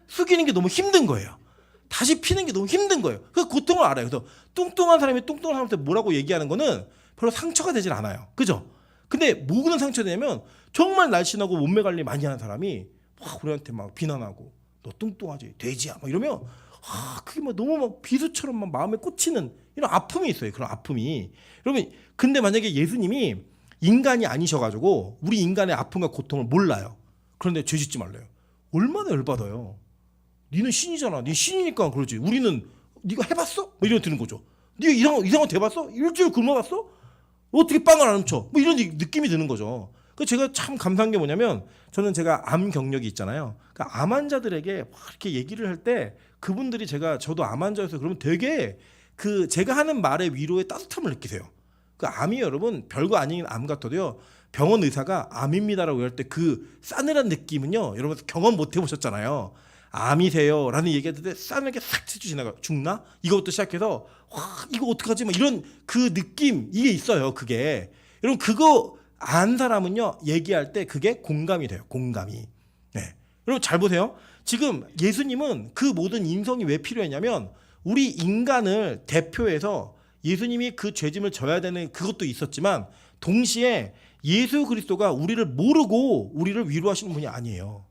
숙이는 게 너무 힘든 거예요. 다시 피는 게 너무 힘든 거예요. 그 고통을 알아요. 그래서 뚱뚱한 사람이 뚱뚱한 사람한테 뭐라고 얘기하는 거는 별로 상처가 되질 않아요. 그죠? 근데 뭐는 상처되냐면 정말 날씬하고 몸매 관리 많이 하는 사람이 막 우리한테 막 비난하고 너 뚱뚱하지 돼지야 막 이러면 그게 막 너무 막 비수처럼 막 마음에 꽂히는 이런 아픔이 있어요. 그런 아픔이. 여러분 근데 만약에 예수님이 인간이 아니셔가지고 우리 인간의 아픔과 고통을 몰라요. 그런데 죄 짓지 말래요. 얼마나 열받아요. 니는 신이잖아. 니 신이니까 그러지. 우리는 니가 해봤어? 뭐 이런 드는 거죠. 니가 이상한 거 해봤어? 일주일 굶어봤어? 어떻게 빵을 안 훔쳐? 뭐 이런 느낌이 드는 거죠. 그 제가 참 감사한 게 뭐냐면 저는 제가 암 경력이 있잖아요. 그러니까 암 환자들에게 막 이렇게 얘기를 할 때 그분들이 저도 암 환자여서 그러면 되게 그 제가 하는 말의 위로에 따뜻함을 느끼세요. 그 암이 여러분 별거 아닌 암 같아도요. 병원 의사가 암입니다라고 할 때 그 싸늘한 느낌은요. 여러분 경험 못 해보셨잖아요. 암이세요 라는 얘기할 때 싸늘하게 싹 스쳐 지나가 죽나? 이거부터 시작해서 와 이거 어떡하지? 막 이런 그 느낌 이게 있어요. 그게 여러분 그거 안 사람은요 얘기할 때 그게 공감이 돼요. 공감이. 네. 여러분 잘 보세요. 지금 예수님은 그 모든 인성이 왜 필요했냐면 우리 인간을 대표해서 예수님이 그 죄짐을 져야 되는 그것도 있었지만 동시에 예수 그리스도가 우리를 모르고 우리를 위로하시는 분이 아니에요.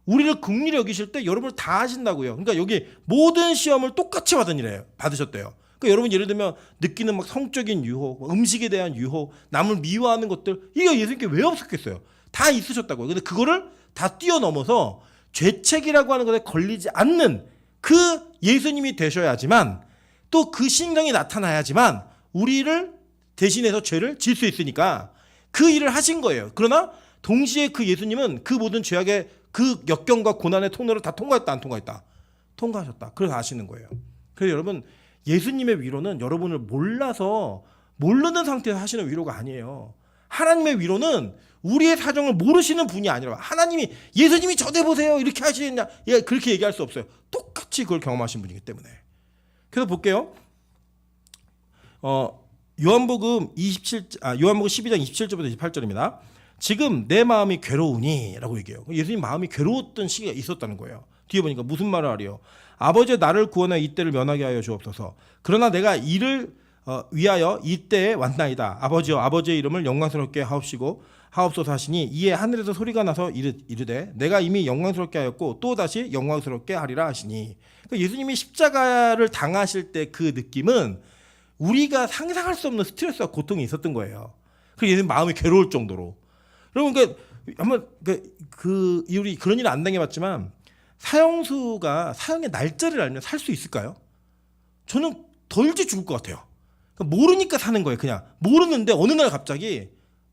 우리를 긍휼히 여기실 때 여러분을 다 하신다고요. 그러니까 여기 모든 시험을 똑같이 받으셨대요. 그러니까 여러분 예를 들면 느끼는 막 성적인 유혹, 음식에 대한 유혹, 남을 미워하는 것들 이거 예수님께 왜 없었겠어요? 다 있으셨다고요. 근데 그거를 다 뛰어넘어서 죄책이라고 하는 것에 걸리지 않는 그 예수님이 되셔야지만 또 그 신성이 나타나야지만 우리를 대신해서 죄를 질 수 있으니까 그 일을 하신 거예요. 그러나 동시에 그 예수님은 그 모든 죄악의 그 역경과 고난의 통로를 다 통과했다 안 통과했다? 통과하셨다. 그래서 아시는 거예요. 그래서 여러분 예수님의 위로는 여러분을 몰라서 모르는 상태에서 하시는 위로가 아니에요. 하나님의 위로는 우리의 사정을 모르시는 분이 아니라 하나님이 예수님이 저대보세요 이렇게 하시느냐 그렇게 얘기할 수 없어요. 똑같이 그걸 경험하신 분이기 때문에. 그래서 볼게요. 요한복음 12장 27절부터 28절입니다. 지금 내 마음이 괴로우니 라고 얘기해요. 예수님 마음이 괴로웠던 시기가 있었다는 거예요. 뒤에 보니까 무슨 말을 하래요. 아버지 나를 구원하여 이때를 면하게 하여 주옵소서. 그러나 내가 이를 위하여 이때에 왔나이다. 아버지여 아버지의 이름을 영광스럽게 하옵소서 하시니 이에 하늘에서 소리가 나서 이르되 내가 이미 영광스럽게 하였고 또 다시 영광스럽게 하리라 하시니. 그러니까 예수님이 십자가를 당하실 때 그 느낌은 우리가 상상할 수 없는 스트레스와 고통이 있었던 거예요. 그래서 예수님 마음이 괴로울 정도로. 여러분 한번 우리 그런 일을 안 당해봤지만 사형수가 사형의 날짜를 알면 살 수 있을까요? 저는 더 일찍 죽을 것 같아요. 그러니까 모르니까 사는 거예요. 그냥 모르는데 어느 날 갑자기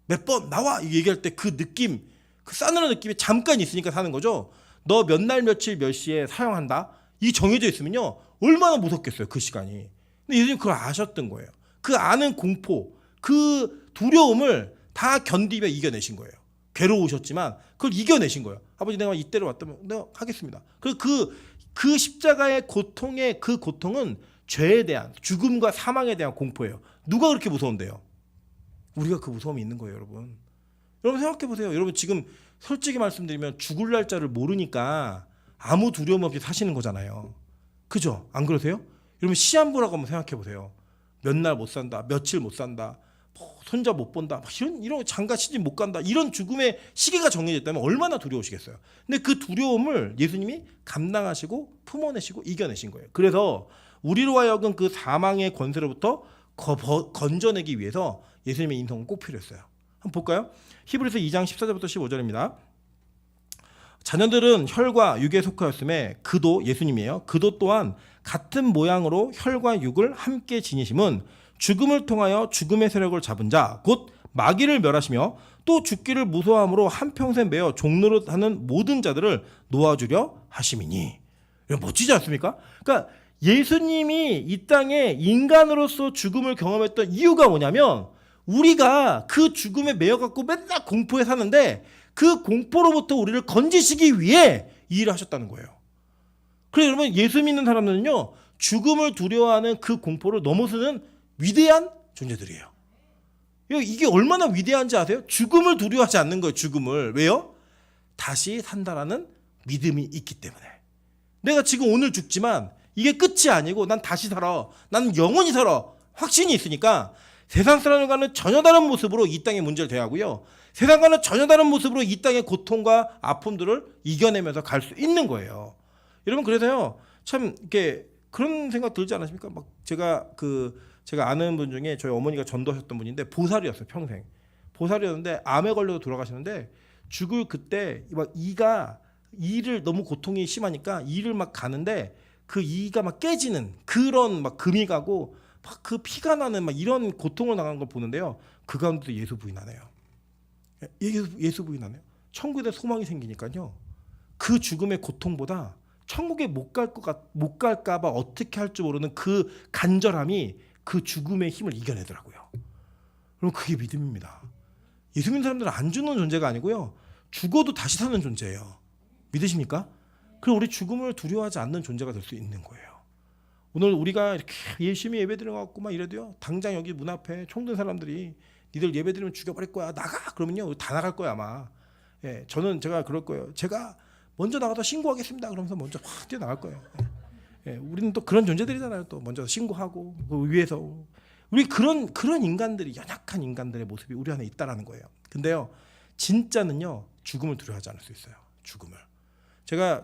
몇 번 나와 얘기할 때 그 느낌, 그 싸늘한 느낌이 잠깐 있으니까 사는 거죠. 너 몇 날 며칠 몇 시에 사형한다. 이 정해져 있으면요 얼마나 무섭겠어요 그 시간이. 근데 예수님 그걸 아셨던 거예요. 그 아는 공포, 그 두려움을 다 견디며 이겨내신 거예요. 괴로우셨지만 그걸 이겨내신 거예요. 아버지 내가 이때로 왔다면 내가 하겠습니다. 그리고 그 십자가의 고통의 그 고통은 죄에 대한 죽음과 사망에 대한 공포예요. 누가 그렇게 무서운데요? 우리가 그 무서움이 있는 거예요, 여러분. 여러분 생각해 보세요. 여러분 지금 솔직히 말씀드리면 죽을 날짜를 모르니까 아무 두려움 없이 사시는 거잖아요. 그죠? 안 그러세요? 여러분 시한 보라고 한번 생각해 보세요. 몇 날 못 산다, 며칠 못 산다, 뭐 손자 못 본다, 이런 장가 시집 못 간다, 이런 죽음의 시기가 정해졌다면 얼마나 두려우시겠어요. 근데 그 두려움을 예수님이 감당하시고 품어내시고 이겨내신 거예요. 그래서 우리로 하여금 그 사망의 권세로부터 건져내기 위해서 예수님의 인성은 꼭 필요했어요. 한번 볼까요? 히브리서 2장 14절부터 15절입니다. 자녀들은 혈과 육에 속하였음에 그도 예수님이에요. 그도 또한 같은 모양으로 혈과 육을 함께 지니심은 죽음을 통하여 죽음의 세력을 잡은 자 곧 마귀를 멸하시며 또 죽기를 무서워함으로 한평생 매어 종노릇 하는 모든 자들을 놓아주려 하심이니. 멋지지 않습니까? 그러니까 예수님이 이 땅에 인간으로서 죽음을 경험했던 이유가 뭐냐면 우리가 그 죽음에 매여갖고 맨날 공포에 사는데 그 공포로부터 우리를 건지시기 위해 이 일을 하셨다는 거예요. 그래서 여러분 예수 믿는 사람들은요 죽음을 두려워하는 그 공포를 넘어서는 위대한 존재들이에요. 이게 얼마나 위대한지 아세요? 죽음을 두려워하지 않는 거예요. 죽음을. 왜요? 다시 산다라는 믿음이 있기 때문에. 내가 지금 오늘 죽지만 이게 끝이 아니고 난 다시 살아. 나는 영원히 살아. 확신이 있으니까 세상 사람과는 전혀 다른 모습으로 이 땅의 문제를 대하고요. 세상과는 전혀 다른 모습으로 이 땅의 고통과 아픔들을 이겨내면서 갈 수 있는 거예요. 여러분 그래서요. 참 이렇게 그런 생각 들지 않으십니까? 막 제가 아는 분 중에 저희 어머니가 전도하셨던 분인데 보살이었어요. 평생. 보살이었는데 암에 걸려서 돌아가시는데 죽을 그때 막 이를 너무 고통이 심하니까 이를 막 가는데 그 이가 막 깨지는 그런 막 금이 가고 막 그 피가 나는 막 이런 고통을 당하는 걸 보는데요. 그 가운데도 예수 부인하네요. 예수 부인하네요. 천국에 소망이 생기니까요. 그 죽음의 고통보다 천국에 못 갈까 봐 어떻게 할 줄 모르는 그 간절함이 그 죽음의 힘을 이겨내더라고요. 그럼 그게 믿음입니다. 예수 믿는 사람들은 안 죽는 존재가 아니고요. 죽어도 다시 사는 존재예요. 믿으십니까? 그럼 우리 죽음을 두려워하지 않는 존재가 될 수 있는 거예요. 오늘 우리가 이렇게 열심히 예배드려갖고 막 이래도요. 당장 여기 문 앞에 총든 사람들이 니들 예배드리면 죽여버릴 거야. 나가! 그러면요. 다 나갈 거야 아마. 예, 제가 그럴 거예요. 제가 먼저 나가서 신고하겠습니다. 그러면서 먼저 확 뛰어나갈 거예요. 예, 우리는 또 그런 존재들이잖아요. 또 먼저 신고하고 그 위에서 우리 그런 인간들이 연약한 인간들의 모습이 우리 안에 있다라는 거예요. 근데요. 진짜는요. 죽음을 두려워하지 않을 수 있어요. 죽음을.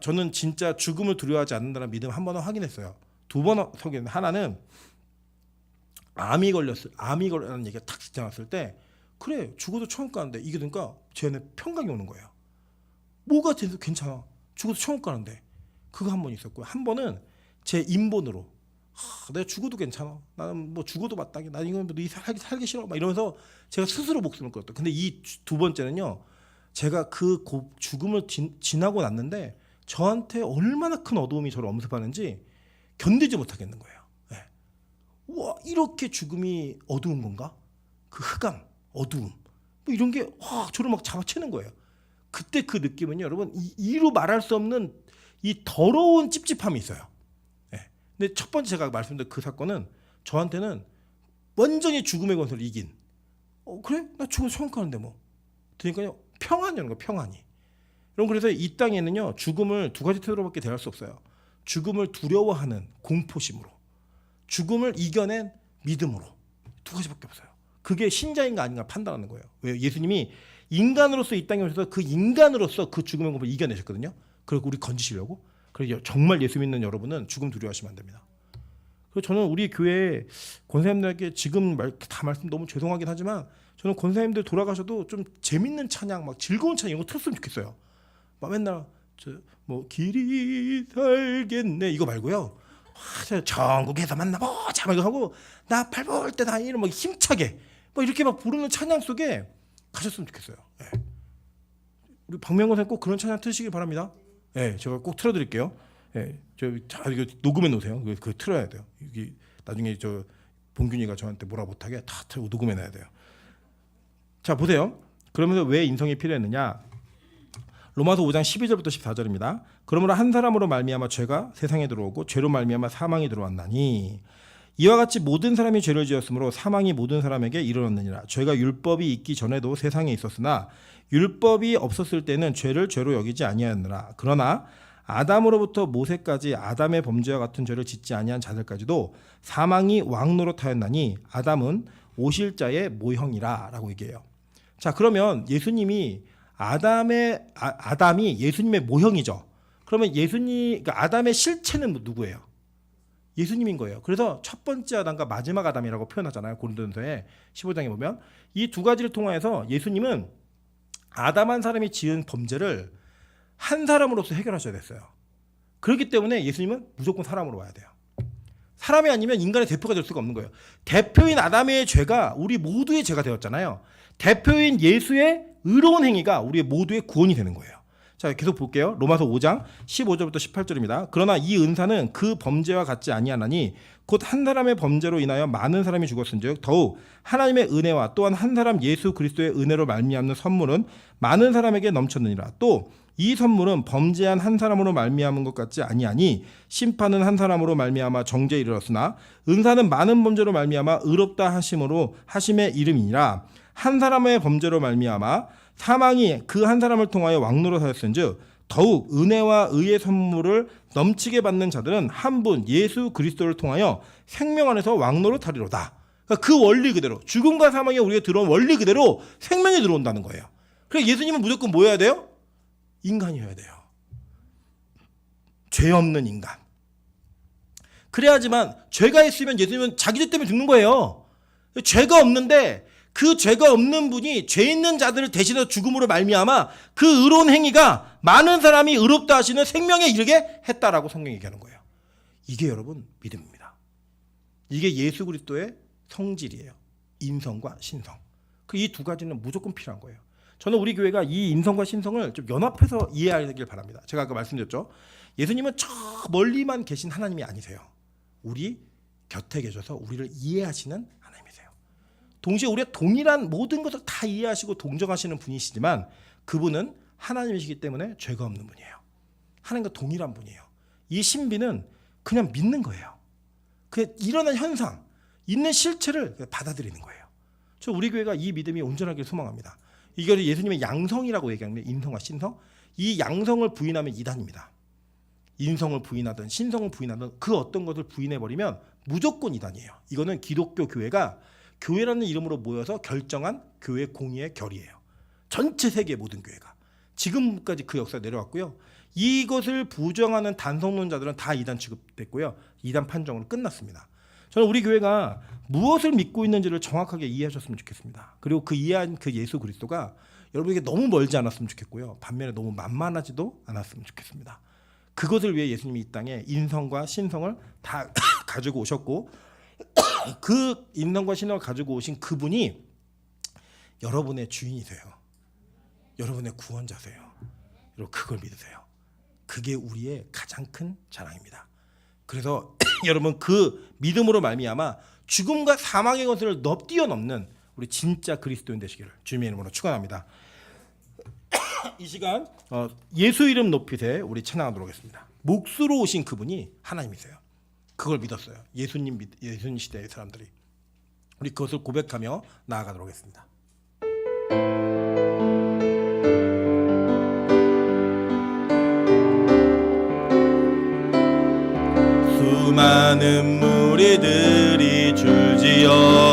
저는 진짜 죽음을 두려워하지 않는다는 믿음 한 번은 확인했어요. 두 번 확인했는데 하나는 암이 걸렸다는 얘기가 탁 지나갔을 때 그래 죽어도 천국 가는데 이게 그러니까 제 안에 평강이 오는 거예요. 뭐가 돼도 괜찮아. 죽어도 천국 가는데 그거 한 번 있었고요. 한 번은 제 인본으로 내가 죽어도 괜찮아. 나는 뭐 죽어도 마땅해. 나 이거 살기 싫어. 막 이러면서 제가 스스로 목숨을 끊었다. 근데 이 두 번째는요. 제가 그 죽음을 지나고 났는데 저한테 얼마나 큰 어두움이 저를 엄습하는지 견디지 못하겠는 거예요. 네. 우와 이렇게 죽음이 어두운 건가? 그 흑암, 어두움 뭐 이런 게 저를 막 잡아채는 거예요. 그때 그 느낌은요. 여러분 이로 말할 수 없는 이 더러운 찝찝함이 있어요. 네. 근데 첫 번째 제가 말씀드린 그 사건은 저한테는 완전히 죽음의 권세를 이긴 그래? 나 죽어서 천국 가는데 뭐 그러니까요. 평안이라는 거 평안이. 여러분 그래서 이 땅에는요. 죽음을 두 가지 태도로밖에 대할 수 없어요. 죽음을 두려워하는 공포심으로 죽음을 이겨낸 믿음으로 두 가지밖에 없어요. 그게 신자인가 아닌가 판단하는 거예요. 왜요? 예수님이 인간으로서 이 땅에 오셔서 그 인간으로서 그 죽음의 공포를 이겨내셨거든요. 그리고 우리 건지시려고. 그래서 정말 예수 믿는 여러분은 죽음 두려워하시면 안 됩니다. 그래서 저는 우리 교회 권사님들에게 지금 다 말씀 너무 죄송하긴 하지만 저는 권사님들 돌아가셔도 좀 재밌는 찬양, 막 즐거운 찬양 이런 거 틀었으면 좋겠어요. 막 맨날 뭐 길이 살겠네 이거 말고요. 전국에서 만나보자 막 이거 하고 나 밟을 때 다니는 막 힘차게 막 이렇게 막 부르는 찬양 속에 가셨으면 좋겠어요. 네. 우리 박명건 선생님 꼭 그런 찬양 틀으시기 바랍니다. 네, 제가 꼭 틀어드릴게요. 네, 이거 녹음해 놓으세요. 그거 틀어야 돼요. 이게 나중에 봉균이가 저한테 뭐라 못하게 다 틀고 녹음해 놔야 돼요. 자 보세요. 그러면서 왜 인성이 필요했느냐? 로마서 5장 12절부터 14절입니다. 그러므로 한 사람으로 말미암아 죄가 세상에 들어오고 죄로 말미암아 사망이 들어왔나니 이와 같이 모든 사람이 죄를 지었으므로 사망이 모든 사람에게 이르렀느니라. 죄가 율법이 있기 전에도 세상에 있었으나 율법이 없었을 때는 죄를 죄로 여기지 아니하였느라. 그러나 아담으로부터 모세까지 아담의 범죄와 같은 죄를 짓지 아니한 자들까지도 사망이 왕노릇하였나니 아담은 오실자의 모형이라라고 얘기해요. 자, 그러면 예수님이 아담이 예수님의 모형이죠. 그러면 그러니까 아담의 실체는 누구예요? 예수님인 거예요. 그래서 첫 번째 아담과 마지막 아담이라고 표현하잖아요. 고린도전서에 15장에 보면 이 두 가지를 통해서 예수님은 아담 한 사람이 지은 범죄를 한 사람으로서 해결하셔야 됐어요. 그렇기 때문에 예수님은 무조건 사람으로 와야 돼요. 사람이 아니면 인간의 대표가 될 수가 없는 거예요. 대표인 아담의 죄가 우리 모두의 죄가 되었잖아요. 대표인 예수의 의로운 행위가 우리 모두의 구원이 되는 거예요. 자, 계속 볼게요. 로마서 5장 15절부터 18절입니다. 그러나 이 은사는 그 범죄와 같지 아니하나니 곧 한 사람의 범죄로 인하여 많은 사람이 죽었은즉 더욱 하나님의 은혜와 또한 한 사람 예수 그리스도의 은혜로 말미암는 선물은 많은 사람에게 넘쳤느니라. 또 이 선물은 범죄한 한 사람으로 말미암은 것 같지 아니하니 심판은 한 사람으로 말미암아 정죄에 이르렀으나 은사는 많은 범죄로 말미암아 의롭다 하심의 이름이니라. 한 사람의 범죄로 말미암아 사망이 그 한 사람을 통하여 왕노릇하였은즉 더욱 은혜와 의의 선물을 넘치게 받는 자들은 한 분 예수 그리스도를 통하여 생명 안에서 왕노릇하리로다. 그러니까 그 원리 그대로 죽음과 사망에 우리가 들어온 원리 그대로 생명이 들어온다는 거예요. 그래서 예수님은 무조건 뭐 해야 돼요? 인간이어야 돼요. 죄 없는 인간. 그래야지만 죄가 있으면 예수님은 자기 죄 때문에 죽는 거예요. 죄가 없는데 그 죄가 없는 분이 죄 있는 자들을 대신해서 죽음으로 말미암아 그 의로운 행위가 많은 사람이 의롭다 하시는 생명에 이르게 했다라고 성경이 얘기하는 거예요. 이게 여러분 믿음입니다. 이게 예수 그리스도의 성질이에요. 인성과 신성. 이 두 가지는 무조건 필요한 거예요. 저는 우리 교회가 이 인성과 신성을 좀 연합해서 이해하길 바랍니다. 제가 아까 말씀드렸죠. 예수님은 저 멀리만 계신 하나님이 아니세요. 우리 곁에 계셔서 우리를 이해하시는 하나님이세요. 동시에 우리가 동일한 모든 것을 다 이해하시고 동정하시는 분이시지만 그분은 하나님이시기 때문에 죄가 없는 분이에요. 하나님과 동일한 분이에요. 이 신비는 그냥 믿는 거예요. 그냥 일어난 현상, 있는 실체를 받아들이는 거예요. 저 우리 교회가 이 믿음이 온전하게 소망합니다. 이걸 예수님의 양성이라고 얘기하는 게 인성과 신성. 이 양성을 부인하면 이단입니다. 인성을 부인하든 신성을 부인하든 그 어떤 것을 부인해버리면 무조건 이단이에요. 이거는 기독교 교회가 교회라는 이름으로 모여서 결정한 교회 공의의 결의예요. 전체 세계 모든 교회가. 지금까지 그 역사가 내려왔고요. 이것을 부정하는 단성론자들은 다 이단 취급됐고요. 이단 판정으로 끝났습니다. 저는 우리 교회가 무엇을 믿고 있는지를 정확하게 이해하셨으면 좋겠습니다. 그리고 그 이해한 그 예수 그리스도가 여러분에게 너무 멀지 않았으면 좋겠고요. 반면에 너무 만만하지도 않았으면 좋겠습니다. 그것을 위해 예수님이 이 땅에 인성과 신성을 다 가지고 오셨고 그 인성과 신성을 가지고 오신 그분이 여러분의 주인이세요. 여러분의 구원자세요. 여러분 그걸 믿으세요. 그게 우리의 가장 큰 자랑입니다. 그래서 여러분 그 믿음으로 말미암아 죽음과 사망의 것을 뛰어넘는 우리 진짜 그리스도인 되시기를 주님의 이름으로 축원합니다. 이 시간 예수 이름 높이세 우리 찬양하도록 하겠습니다. 몫으로 오신 그분이 하나님이세요. 그걸 믿었어요. 예수님 시대의 사람들이. 우리 그것을 고백하며 나아가도록 하겠습니다. 수많은 무리들이 줄지어